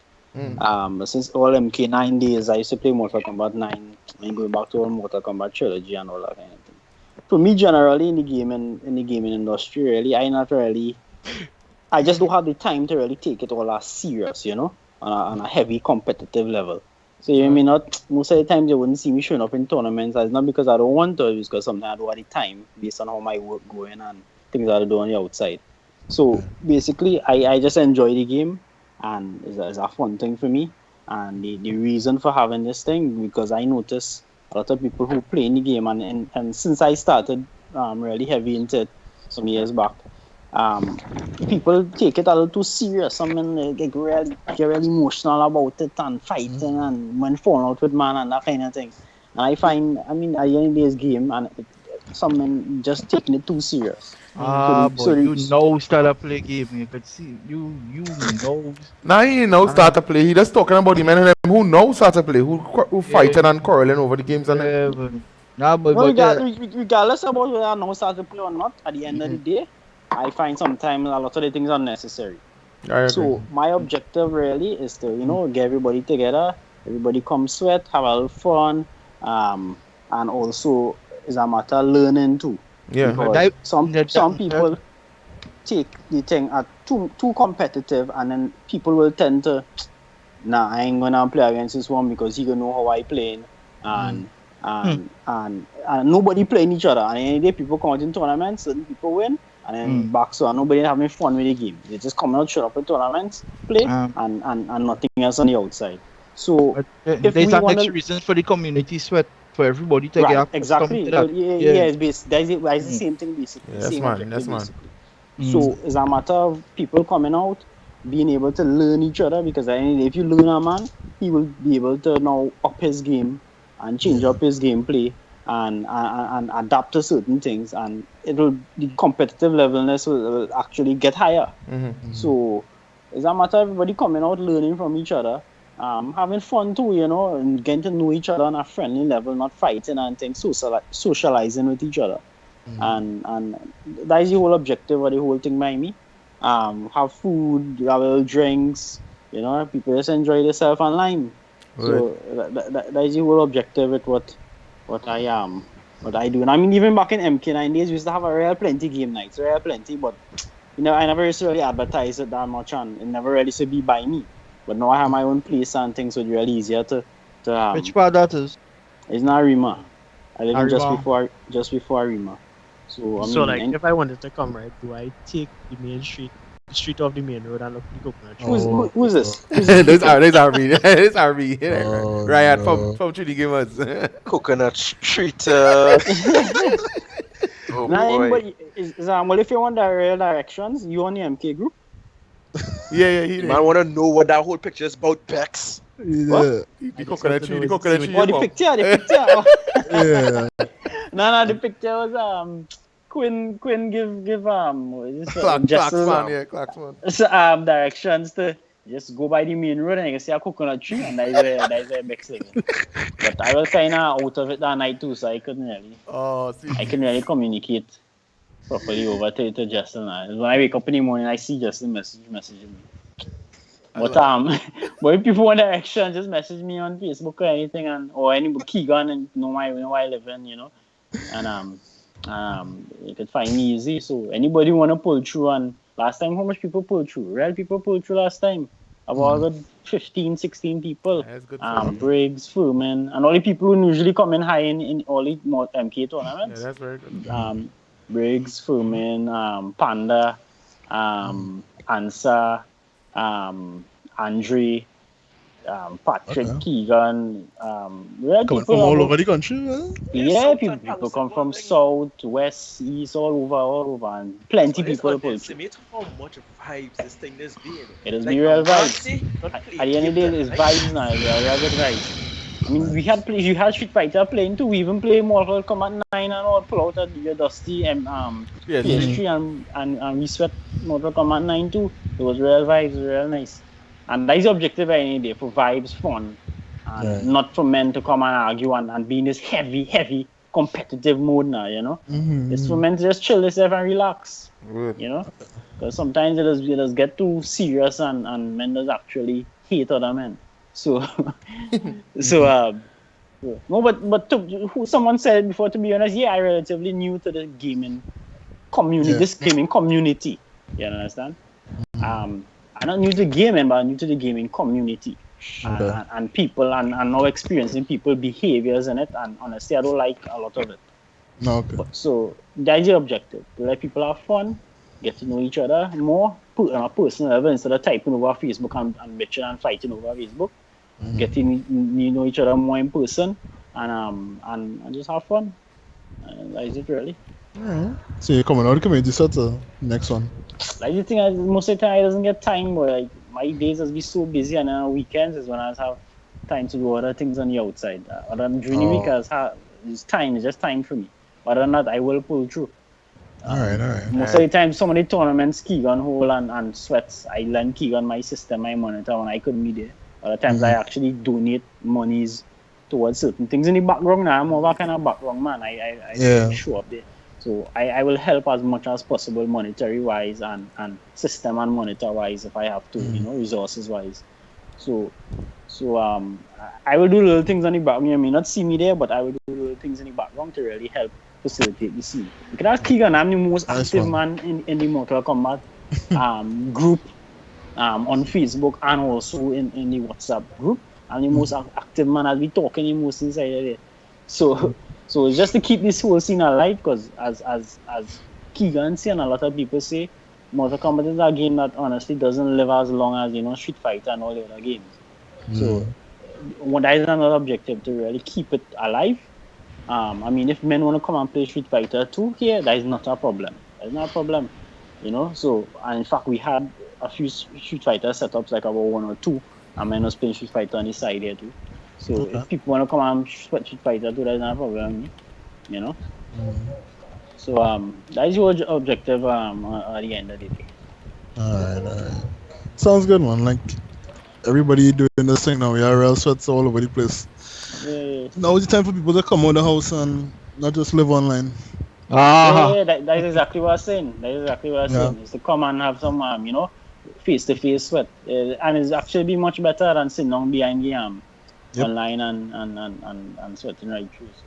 Since all MK9 days, I used to play Mortal Kombat 9 and going back to all Mortal Kombat trilogy and all that kind of thing. For me, generally in the gaming industry, really, I just don't have the time to really take it all as serious, on a heavy competitive level. So you may not, most of the times you wouldn't see me showing up in tournaments. It's not because I don't want to, it's because sometimes I don't have the time based on how my work going and things that I do on the outside. So basically, I just enjoy the game and it's a fun thing for me. And the reason for having this thing, because I notice a lot of people who play in the game and since I started really heavy into it some years back, people take it a little too serious. I mean, they get really emotional about it and fighting and when falling out with man and that kind of thing. And I find, at the end of this game, and some men just taking it too serious. Boy, you know start to play game. You could see you know. Now he knows start to play. He just talking about the men and them who know start to play, who fighting and quarreling over the games and them. Yeah, but, nah, No, but yeah. regardless about whether I know start to play or not, at the end of the day, I find sometimes a lot of the things unnecessary. I agree. So my objective really is to, get everybody together, everybody come sweat, have a little fun, and also is a matter of learning too. Yeah. Because some people take the thing at too competitive, and then people will tend to, nah, I ain't gonna play against this one because he gonna know how I playing, and nobody playing each other. And any day people come out in tournaments, certain people win, and then back so nobody having fun with the game. They just come out, show up in tournaments, play, and nothing else on the outside. So if there's we an want extra reason for the community sweat for everybody to get exactly. That. It's the same thing basically. Yeah, same objective man. basically. So it's a matter of people coming out, being able to learn each other, because if you learn a man, he will be able to now up his game and change up his gameplay and adapt to certain things, and the competitive levelness will actually get higher. So it's a matter of everybody coming out, learning from each other, having fun too, and getting to know each other on a friendly level, not fighting and things, socializing with each other. And that is the whole objective of the whole thing by me. Have food, have little drinks, people just enjoy themselves online. Right. So that is the whole objective with what I do. And I mean, even back in MK9 days, we used to have a real plenty game nights, real plenty, but I never used to really advertise it that much, and it never really used to be by me. But now I have my own place and things, so it's really easier to which part that is? It's not Rima. I live in just before Rima. So if I wanted to come, right, do I take the main street, the street of the main road, and look for the coconut tree? Who's this? This RB. This RB. Riot from Trinity Gamers. Coconut Street. Oh boy. boy. Well, if you want the real directions, you on the MK group? Yeah. He man want to know what that whole picture is about, Becks. Yeah. The coconut tree. Oh, the picture. Yeah. No, the picture was Quinn give Klaxman. Directions to just go by the main road, and you can see a coconut tree, and that is where Becks living. But I was kind of out of it that night too, so I couldn't really communicate properly over to Justin. When I wake up in the morning, I see Justin messaging me. But if people want direction, just message me on Facebook or anything, or any Keegan, and know where I live in, and you could find me easy. So anybody want to pull through, and last time how much people pulled through? Real people pulled through last time. About 15, 16 people. That's good. Briggs, Furman, and all the people who usually come in high in all the MK tournaments. Yeah, that's very good. Briggs, Furman, Panda, Ansa, Andre, Patrick, Keegan, coming from all over the country, right? Yeah, people come from south, west, east, all over, and plenty people pull through. How much vibes this thing is being. It is like, real vibes. At the end of the day, it's vibes now. Real good vibes. I mean, we had Street Fighter playing too. We even play Mortal Kombat 9 and all, pull out at the Dusty PS3 and we sweat Mortal Kombat 9 too. It was real vibes, real nice. And that is the objective any day, for vibes, fun, and not for men to come and argue and be in this heavy competitive mode now, It's for men to just chill themselves and relax, because sometimes it does get too serious and men does actually hate other men. So, no, but someone said before, to be honest, I'm relatively new to the gaming community, this gaming community, you understand? I'm not new to gaming, but I'm new to the gaming community. And people, and now experiencing people behaviors in it, and honestly, I don't like a lot of it. So that's the objective, to let people have fun, get to know each other more on a personal level, instead of typing over Facebook and bitching and fighting over Facebook. Getting know each other more in person, and just have fun. That is it really. So you're coming out of the community center next one. Like the thing, most of the time I doesn't get time, but like my days has been so busy, and on weekends is when I have time to do other things on the outside. During the week, it's just time for me. other than that, I will pull through. All right. Most of the time, some of the tournaments Keegan hold and sweats, I lend Keegan my system, my monitor when I couldn't be there. Other times, I actually donate monies towards certain things in the background. Now I'm more of a kind of background man. I don't show up there. So I will help as much as possible monetary wise and system and monitor wise if I have to, resources wise. So I will do little things on the background. You may not see me there, but I will do little things in the background to really help facilitate the scene. You can ask Keegan, I'm the most active man in the Mortal Kombat group on Facebook and also in the WhatsApp group. I'm the most active man. I'll be talking the most inside of there. So it's just to keep this whole scene alive, because as Keegan say and a lot of people say, Mortal Kombat is a game that honestly doesn't live as long as Street Fighter and all the other games. So that is another objective, to really keep it alive. I mean, if men want to come and play Street Fighter 2 here, that is not a problem. That's not a problem, So, and in fact, we had a few Street Fighter setups, like about 1 or 2, and men was playing Street Fighter on the side here too. So, if people want to come and Street Fighter 2, that's not a problem, So, that is your objective at the end of the day. All right. Sounds good, man. Like, everybody doing this thing now. We are real sweats all over the place. Yeah. Now it's time for people to come out of the house and not just live online. Yeah, that is exactly what I'm saying. Is to come and have some, face-to-face sweat. And it's actually be much better than sitting down behind the online and sweating right through. So.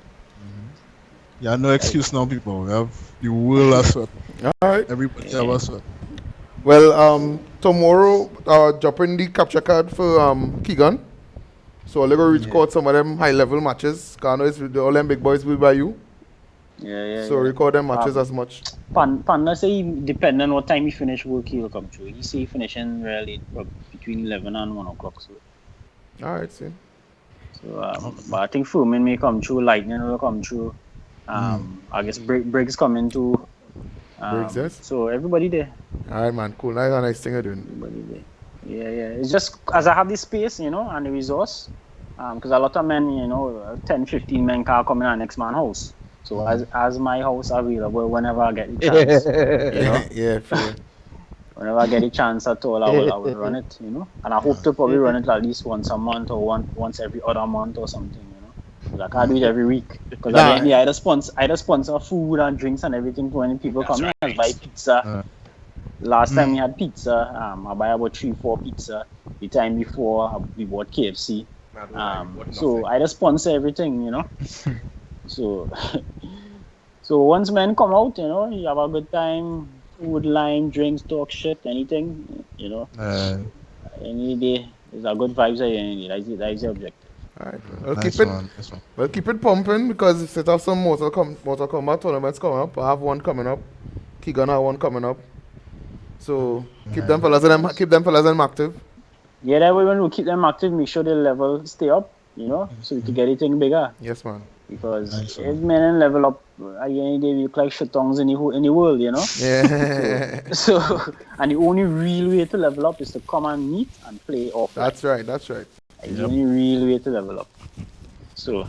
Yeah, no excuse now, people. We have the world of sweat. All right. Everybody have a sweat. Well, tomorrow, dropping the capture card for Keegan. So I'll go record some of them high-level matches. Because all them big boys will by you. Yeah. So record them matches as much. Panda say, depending on what time you finish work, he'll come through. He say finishing really between 11 and 1 o'clock. So. All right, see. So, but I think Furman may come through, Lightning will come through. I guess Briggs coming too. Briggs, yes. So everybody there. All right, man. Cool. That's a nice thing you're doing. Everybody there. Yeah. It's just as I have the space, and the resource. Because a lot of men, 10, 15 men can't come in our next man's house. So as my house available whenever I get the chance. Yeah, fair. Whenever I get a chance at all, I will run it, And I hope to probably run it at least once a month or once every other month or something, Because I can't do it every week. Because I either sponsor food and drinks and everything for when people come in. I buy pizza. Last time we had pizza, I buy about 3-4 pizza. The time before, we bought KFC. So I just sponsor everything, So once men come out, you have a good time, food, line, drinks, talk shit, anything, any day. There's a good vibes at any day. That is the objective. All right. Well, keep it pumping, because if set up some Mortal Kombat tournaments coming up, I have one coming up. Keegan have one coming up. So keep them fellas and active. Yeah, that way when we keep them active, make sure the level stay up, so we can get anything bigger. Yes, man. Because if men level up, at the end of the day, we look like shittongs in the world, Yeah. So and the only real way to level up is to come and meet and play off. That's right. The only real way to level up. So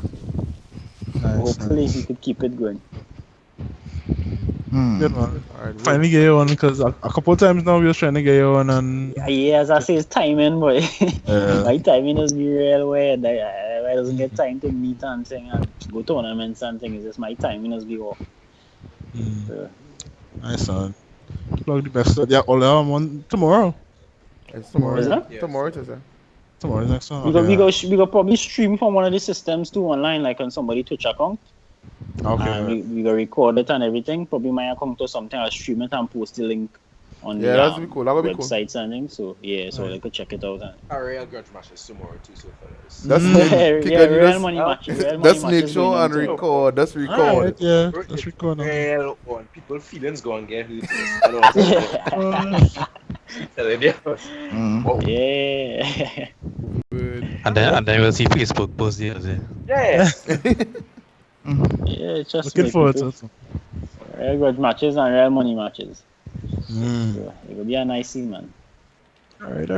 hopefully we could keep it going. Good man. Right, finally get you on, because a couple of times now we were trying to get you on, and as I say, it's timing, boy. My timing doesn't be real weird. I doesn't get time to meet and thing and go tournaments and things. It's just my timing does be off. So. Nice man. Plug the best. Yeah, all on tomorrow. It's tomorrow. Is it? Yes. Tomorrow, is it? Tomorrow's next one. We go probably stream from one of the systems too online, like on somebody's Twitch account. Okay. We go record it and everything. Probably my account or something. I'll stream it and post the link on the that'd be cool. That would be websites and things. So they could check it out. Real grudge matches tomorrow too, so fellas. Real money matches. Let's make sure and record. Let's record. Let's record. Real on people feelings go and get hurt. Yeah. And then we'll see Facebook post the other day. Yeah. Yeah, just looking forward to it. Real grudge matches and real money matches. So it will be a nice scene, man. All right.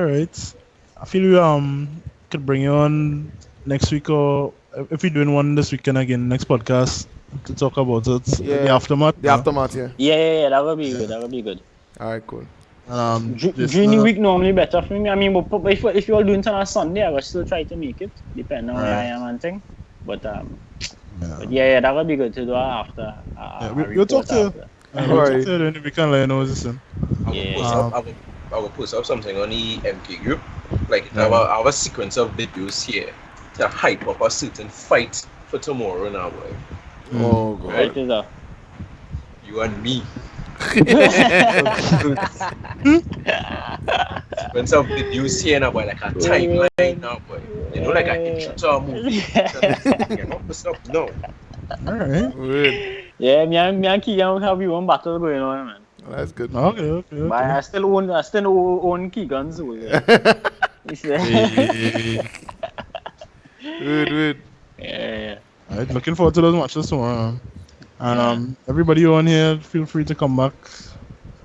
I feel we could bring you on next week, or if we're doing one this weekend again, next podcast, to talk about it. Yeah. The aftermath. The aftermath, yeah. Yeah, that would be good. That would be good. All right, cool. During the week normally better for me. I mean, but if you're doing it on a Sunday, I will still try to make it, depending on where I am and thing. But yeah, that would be good to do after. We'll talk to you. We'll talk to you then we can let you know what's this. I will post up something on the MK group. Like I have a sequence of videos here to hype up a certain fight for tomorrow now, boy. Oh god. Right? Right. You and me. When some videos here now, boy, like a timeline now, boy. You know, like an intro to a movie. You're not messing up, no. Alright. Yeah, me and Keegan will have your own battle going on, man. Oh, that's good. Okay. But I still own Keegan's. Good. Yeah. Alright, looking forward to those matches tomorrow. And everybody on here, feel free to come back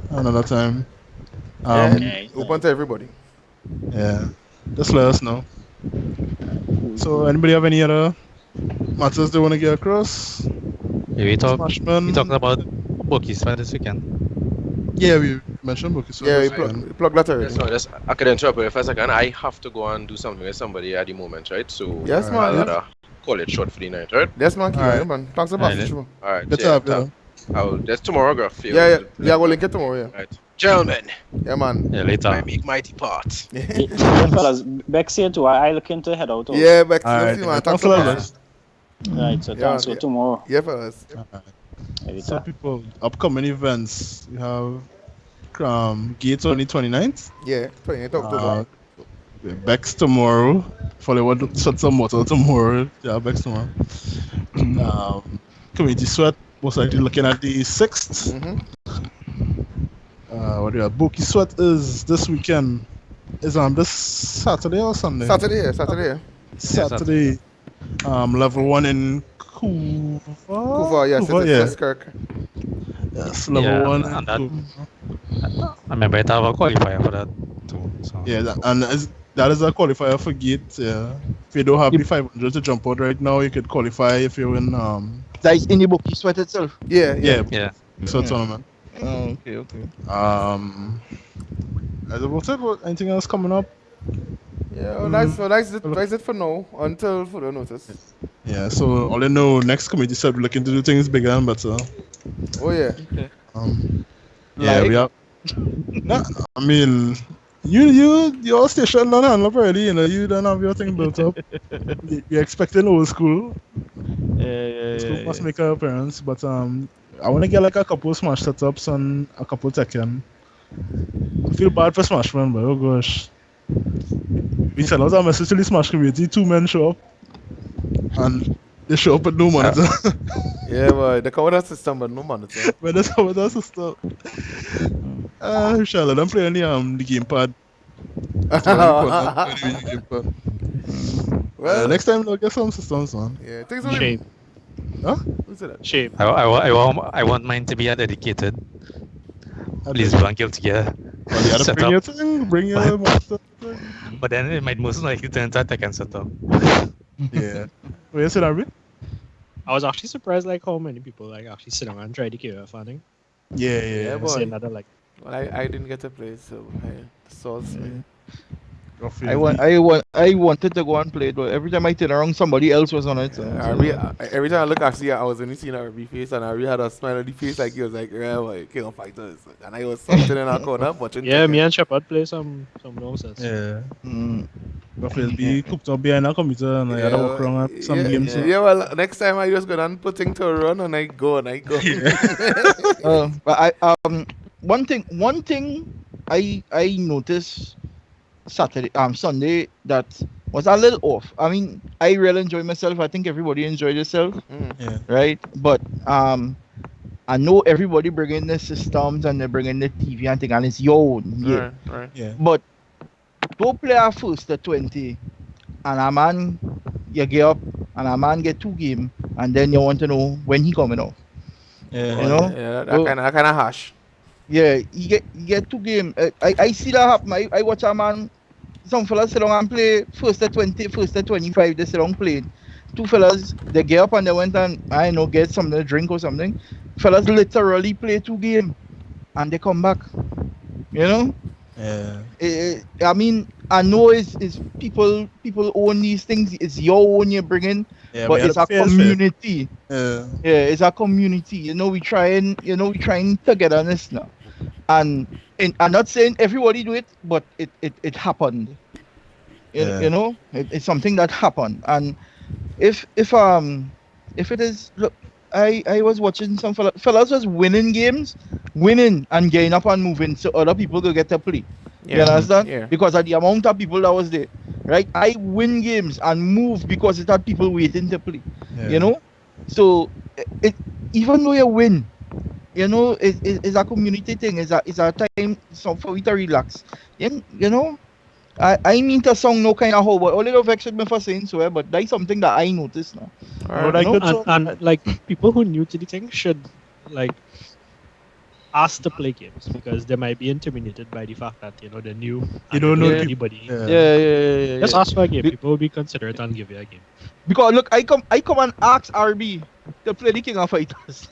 another time. Open to everybody. Yeah, just let us know. So, anybody have any other matters they want to get across? Yeah, we talked about bookies for this weekend. Yeah, we mentioned bookies. Yeah, we plug that already. So I could interrupt you for a second. I have to go and do something with somebody at the moment, right? So yes, man. I gotta call it short for the night, right? Yes, man. Alright. Man. Thanks a bunch. Alright. Good job, yeah. There's tomorrow, graph. Yeah, we'll link it tomorrow, yeah. Right. Gentlemen. Yeah, man. Yeah, later. I make mighty parts. Yeah, fellas, Becks here too. I look into head out. Yeah, Becks. Alright, Man. thanks a lot. Right, so thanks for tomorrow. Yeah, fellas. So people, upcoming events, we have Gates on the 29th. Yeah, 28th October. Becks tomorrow. For the one to shut some water tomorrow. Yeah, Becks tomorrow. Community Sweat, most likely looking at the 6th. What do you have? Bookie Sweat is this weekend. Is this Saturday or Sunday? Saturday. Level 1 in Kuva, yes, it's Kirk. Yes, level 1 and that, I remember it have a qualifier for that too. So. Yeah, that is a qualifier for Gate. Yeah. If you don't have the 500 to jump out right now, you could qualify if you win. That is in the Bookie Sweat itself. Yeah. So tournament. Oh, okay. As about it, anything else coming up? Yeah, that's it for now until further notice. Yeah, so all I know, next committee said we're looking to do things bigger and better. Oh yeah. Okay. We have. No, I mean, your station done handle up already. You know, you don't have your thing built up. You're expecting old school. School must make an appearance, but I want to get like a couple of Smash setups and a couple of Tekken. I feel bad for Smash Man, but oh gosh. We send out a message to the Smash community, 2 men show up. And they show up with no monitor. Yeah, boy, they cover that system, but no monitor. But that's cover that system. Shall I'm playing the gamepad. Well, next time they'll get some systems on. Yeah, things are shape. Huh? Who's that? Shape. I want mine to be a dedicated. Please don't give together. Well, you gotta bring your thing, bring your monster thing. But then it might most likely turn into a Tekken setup. Yeah. What you said, Arby? I was actually surprised like how many people like actually sit down and try the KOF funding. Yeah. Boy. Another like. Well, I didn't get to play, so I saw. I wanted to go and play it, but every time I turn around, somebody else was on it. So. Every time I look, actually, I was only seeing RB face, and RB had a smile on the face like he was like, yeah, boy, King of Fighters. And I was sitting in our corner watching. Yeah, me and Shepard play some nonsense. Yeah. Roughly be cooked up behind a computer and I had to walk around at some games. Yeah, well, next time I just go down and put things to run, and I go. But one thing I noticed Sunday that was a little off. I mean, I really enjoyed myself. I think everybody enjoyed themselves, right? But I know everybody bringing the systems and they're bringing the TV and thing, and it's your own. Yeah. Right. Yeah. But don't play a first to 20, and a man you get up, and a man get 2 games, and then you want to know when he coming off. Yeah. You know. Yeah. That kind of harsh. Yeah, you get 2 games. I see that happen. I watch a man, some fellas sit down and play first to 20, first to 25, they sit down playing. two fellas, they get up and they went and I know get something to drink or something. Fellas literally play 2 games and they come back. You know? Yeah. I mean, I know it's people own these things. It's your own you're bringing, Yeah, but we had it's a a fair share. community. Yeah. Yeah, it's a community. We trying togetherness now. And I'm not saying everybody do it, but it happened. Yeah. It's something that happened. And if it is, look, I was watching some fellas was winning games, winning and getting up and moving so other people could get to play. You Yeah. understand? Yeah. Because of the amount of people that was there. Right? I win games and move because it had people waiting to play. Yeah. So it even though you win, it's a community thing. It's a time for we to relax. I mean to sound no kind of how, but all of vex with me for saying so, but that's something that I noticed now. Well, like know? good And like people who new to the thing should like ask to play games because they might be intimidated by the fact that they're new. You don't know anybody. Yeah. Just ask for a game. People will be considerate and give you a game. Because look, I come and ask RB to play the King of Fighters.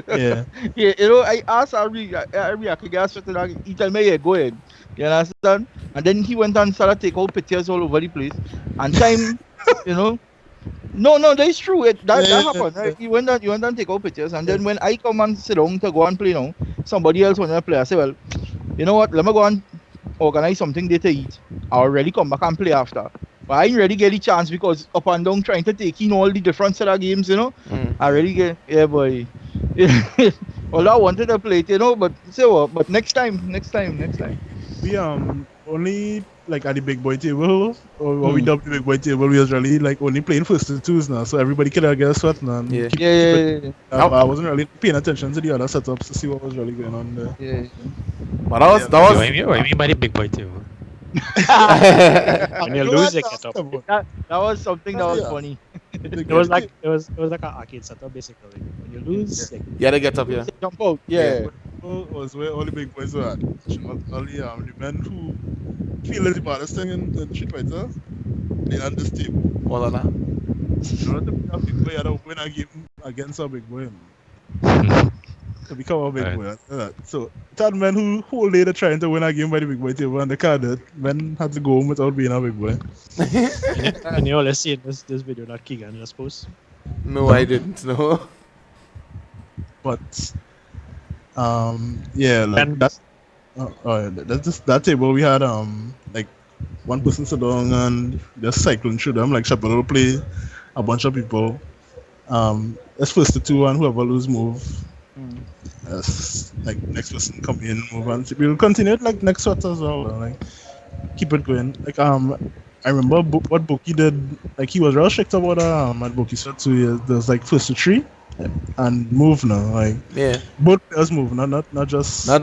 Yeah. Yeah, I asked RB I could get certain. He tell me, yeah, go ahead. You understand? And then he went and started take out pictures all over the place. And time, No, that's true. That happened. Right? You went and take out pictures, and then when I come and sit down to go and play now, somebody else want to play. I say, well, you know what? Let me go and organize something there to eat. I'll really come back and play after. But I ain't really get the chance because up and down trying to take in all the different set of games, I really get boy. Well, I wanted to play it, but say what? But next time. We only like at the big boy table or what we dub the big boy table. We was really like only playing first to twos now, so everybody could get a sweat now. Yeah. Yeah. I wasn't really paying attention to the other setups to see what was really going on there. Yeah. But that was What do you mean by the big boy too? When you lose, you get up. That was something that was funny. It was like an arcade setup basically. When you lose, yeah, they get up, yeah. Jump out. Yeah. Was where all the big boys were at. Only the men who feel the baddest thing in Street Fighter, they on this team. All of that. You know, the big boy had to win a game against a big boy. To become a big boy. So, that men who whole day trying to win a game by the big boy table and the card that men had to go home without being a big boy. and you all see in this video that Keegan just post. No, I didn't. No. But yeah, like that. That's just that table we had like one person sit down and just cycling through them like Chappelle will play a bunch of people. Let's first to two and whoever lose move. Like next person come in, move on. We'll continue it like next sweat as well. Like keep it going. Like I remember what Boki did. Like he was real strict about at Boki sweat 2 years. There's like first to 3 and move now. Like both players move, not just yeah. Not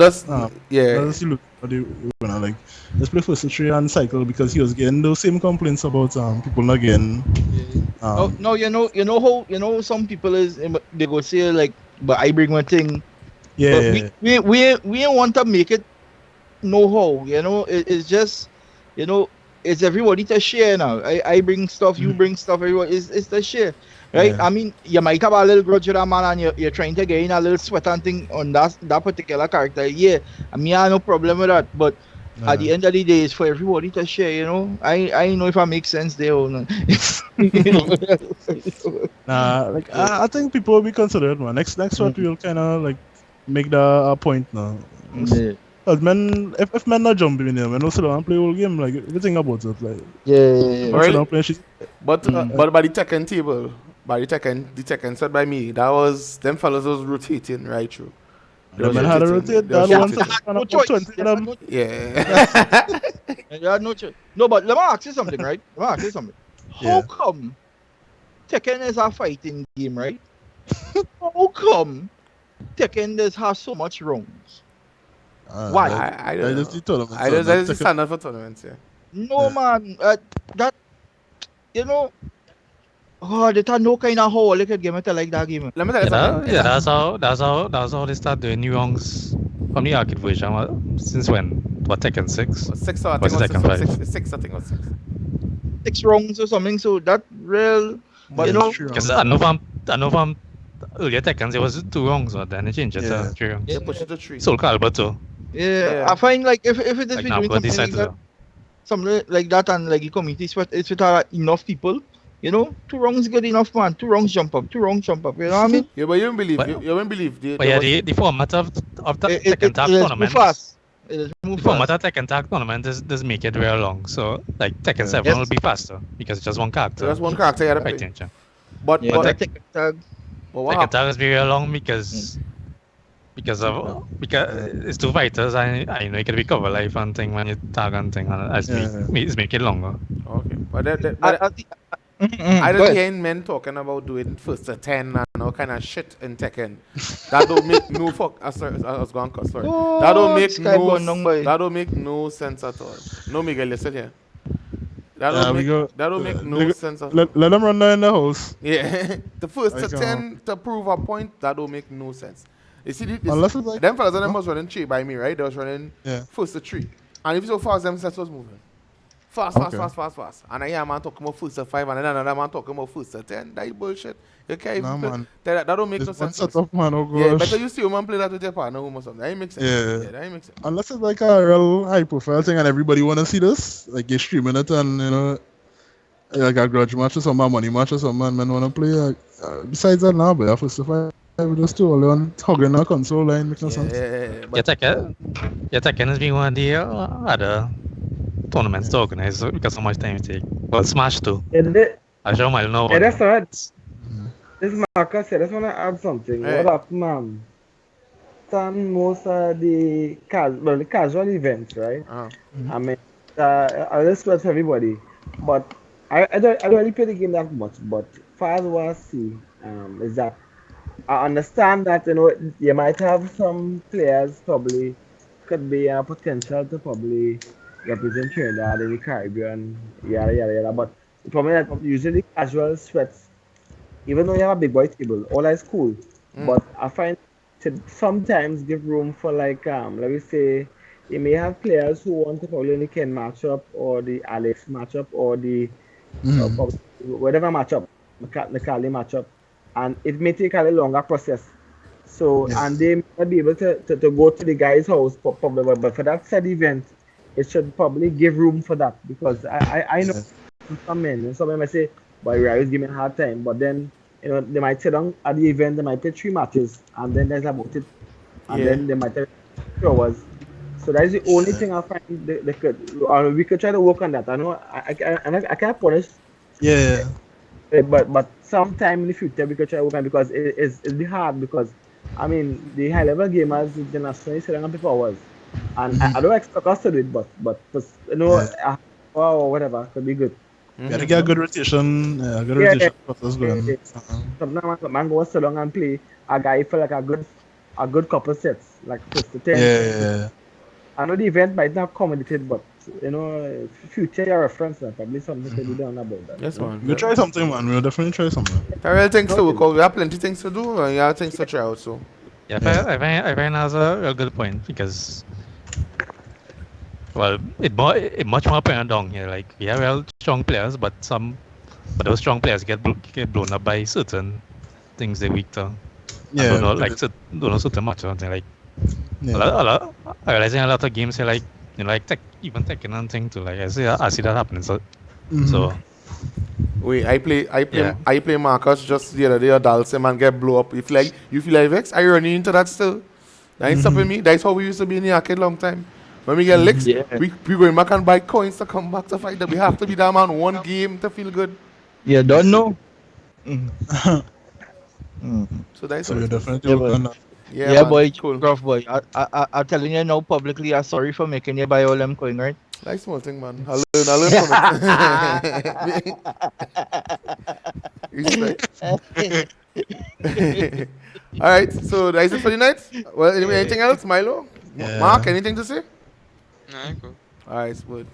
just you look at the winner. Like let's play first to 3 and cycle because he was getting those same complaints about people not getting. No, you know some people is they go say like, but I bring one thing. Yeah. But we want to make it know how. It's just it's everybody to share now. I bring stuff, you bring stuff, everyone it's the share. Right? Yeah. I mean, you might have a little grudge with that man and you're trying to get in a little sweat and thing on that particular character. Yeah. I mean, I have no problem with that. But at the end of the day, it's for everybody to share, I know if I make sense there or not. Like I think people will be considerate, man. Next what we'll kind of like make that a point now. Yeah. Cause men, if men not jumping in there, men also don't play whole game. Like everything about it, like Really? play shit. But by the Tekken table, by the Tekken set by me, that was them fellas was rotating right through. The men had to rotate. That one no choice. 20 of them. Yeah. You had no choice. No, but let me ask you something, right? How come Tekken is a fighting game, right? How come Tekken does have so much rounds? Why? I don't know. Just the tournament. I just the standard for tournaments, yeah. No, man. That they had no kind of how they could game it like that game. Let me tell you something. That's how they start doing new songs from the arcade version. Since when? What, Tekken 6? 6 or I Was think it Tekken 5? 6, I think it was 6. 6 rounds or something. So that real But Yeah, you know, true. Because I know from earlier Tekkens it was 2 wrongs, but then they changed it to 3 wrongs. They push it to 3. Soul Calibur too. yeah, I find like if it is Like we now, doing but something decide like to that, do. something like that, and like the community sweat, it's with enough people. You know, 2 wrongs good enough, man. 2 wrongs jump up, 2 wrongs jump up. You know what I mean? Yeah, but you don't believe. But- You don't believe. But yeah, the format of the Tekken Tag It is move tournament. fast. It is move The format fast. of Tekken Tag tournament is make it very long. So like Tekken 7 Yes. will be faster because it's just one character. That's one character you gotta play. Fighting, But Yeah, but, that Tekken tag. but what Tekken happened? Tag is very long because it's 2 fighters and I know you can recover life and thing when you tag and thing and it's make it longer. Okay, but I I go don't ahead. hear men talking about doing first to 10 and all kind of shit in Tekken. That don't make no fuck. Sorry, I was going to sorry. That don't make Sky going down by. that don't make no sense at all. No, Miguel, listen here. That Yeah, don't make no sense at all. let them run down in the house. Yeah, the first to Like, 10 to prove a point, that don't make no sense. You see, Unless it's like them fellas and them was running 3 by me, right? They was running Yeah. first to 3. And if you so fast, them sets was moving. Fast. And I hear a man talking about first to 5 and then another man talking about first to 10. That is bullshit. You can't Nah, even man. that don't make It's no one sense. set up, man. Oh gosh. Yeah, better you see a man play that with your partner or something. That ain't make sense. Yeah. That ain't make sense. Unless it's like a real high profile thing and everybody wanna see this, like you're streaming it and like a grudge match or some money match or something, man wanna play. Besides that, now, but first of all, we just do all on hugging a console line, makes no sense. Yeah, Yeah, Tekken has been one of the other tournaments to organize because so much time it take. Well, Smash too. I sure might know. Yeah, that's right. This is Marcus here. I just want to add something. Hey. What happened, man? Done most of the casual events, right? I mean, I just for everybody, but I don't really play the game that much. But far as what I see, is that I understand that you might have some players probably could be a potential to probably represent Trinidad in the Caribbean, yada yada yada. But the problem is that usually casual sweats, even though you have a big boy table, all that is cool. But I find to sometimes give room for like let me say you may have players who want to probably only Ken matchup or the Alex matchup or the whatever matchup, the Kali matchup, and it may take a little longer process. So and they might be able to go to the guy's house probably, but for that said event, it should probably give room for that because I know some men might say, "Boy, you're always giving me a hard time," but then they might sit down at the event, they might play 3 matches, and then there's about it, and then they might take 3 hours. So that is the only thing I find they could, or we could try to work on that. I know I can't punish. Yeah. But sometime in the future we could try to work on it because it'll be hard because I mean the high level gamers internationally sit down on paper hours, and I don't expect us to do it, but or whatever could be good. You gotta get a good rotation. Yeah, good rotation process going. Sometimes man goes so long and play a guy for like a good couple sets, like first to 10. Yeah. I know the event might not accommodated, but future your reference, probably something to be done about that. Yes, man. We'll try something, man. We'll definitely try something. There are things to work out. We have plenty things to do and you have things to try out. So Yeah, I find that's a good point because, well, it much more apparent down here. Like we have real strong players, but those strong players get blown up by certain things they weak to. Yeah, don't know certain much or something like. Yeah. I realizing a lot of games here, like even Tekken and thing too. Like I see that happening. So, wait, I play Marcus just the other day. Dalsim and get blow up. You feel like Vex? Are you running into that still? That ain't stopping me. That's how we used to be in the arcade long time. When we get licks, we going back and buy coins to come back to fight. That we have to be that man one game to feel good. Yeah, don't know. So that's So we're definitely working on that. Yeah, man, boy, cool. rough boy. I'm telling you now publicly, I'm sorry for making you buy all them coin, right? Like small thing, man. I learn from it. Respect. All right, so that's it for the night. Well, anyway, anything else, Milo? Yeah. Mark, anything to say? Nah, cool. All right, smooth.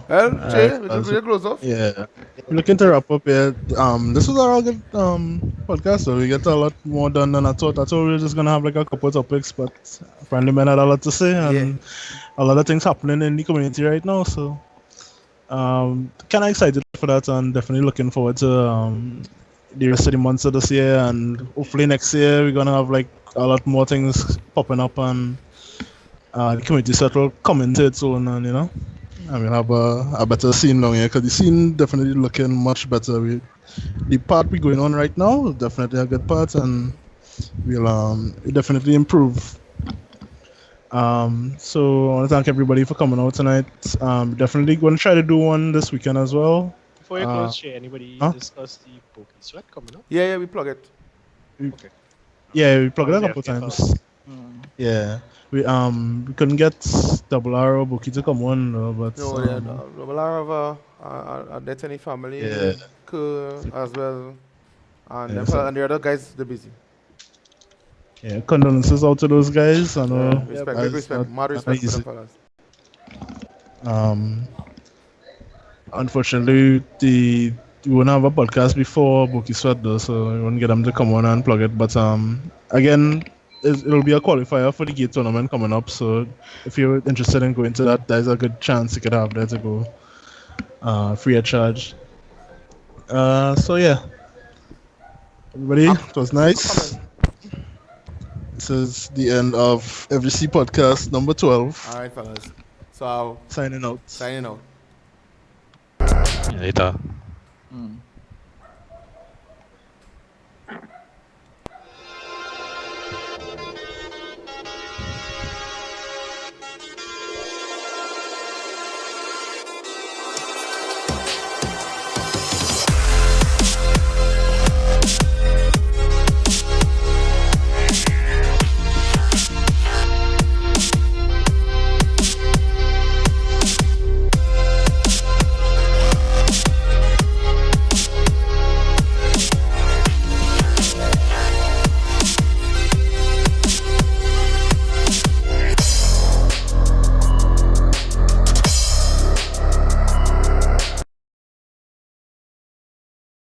Well, Jay, we'll close off. Yeah. Looking to wrap up here. This was a real good podcast, so we get a lot more done than I thought. I thought we were just gonna have like a couple of topics, but apparently men had a lot to say and a lot of things happening in the community right now. So Kind of excited for that, and definitely looking forward to the rest of the months of this year, and hopefully next year we're gonna have like a lot more things popping up, and the community set will come into its own, and and we'll have a better scene down here, because the scene definitely looking much better. The part we're going on right now is definitely a good part, and we'll definitely improve. So I want to thank everybody for coming out tonight. Definitely going to try to do one this weekend as well. Before you close, Shay, anybody discuss the Pokey Sweat coming up? Yeah, we plug it. Okay. Yeah, we plugged How it was a the couple FPFL? times. Yeah, we couldn't get Double R or Bookie to come on, but No, yeah, Double R have a Destiny family, as well, and the other guys they're busy. Yeah, condolences out to those guys. I know. Respect, big respect, mad respect for them fellas. Unfortunately, we won't have a podcast before Bookie Sweat though, so we won't get them to come on and plug it. But again, it'll be a qualifier for the gate tournament coming up. So if you're interested in going to that, there's a good chance you could have there to go, free of charge. So yeah, everybody, it was nice. This is the end of FGC podcast number 12. All right, fellas. So signing out. Signing out. Later.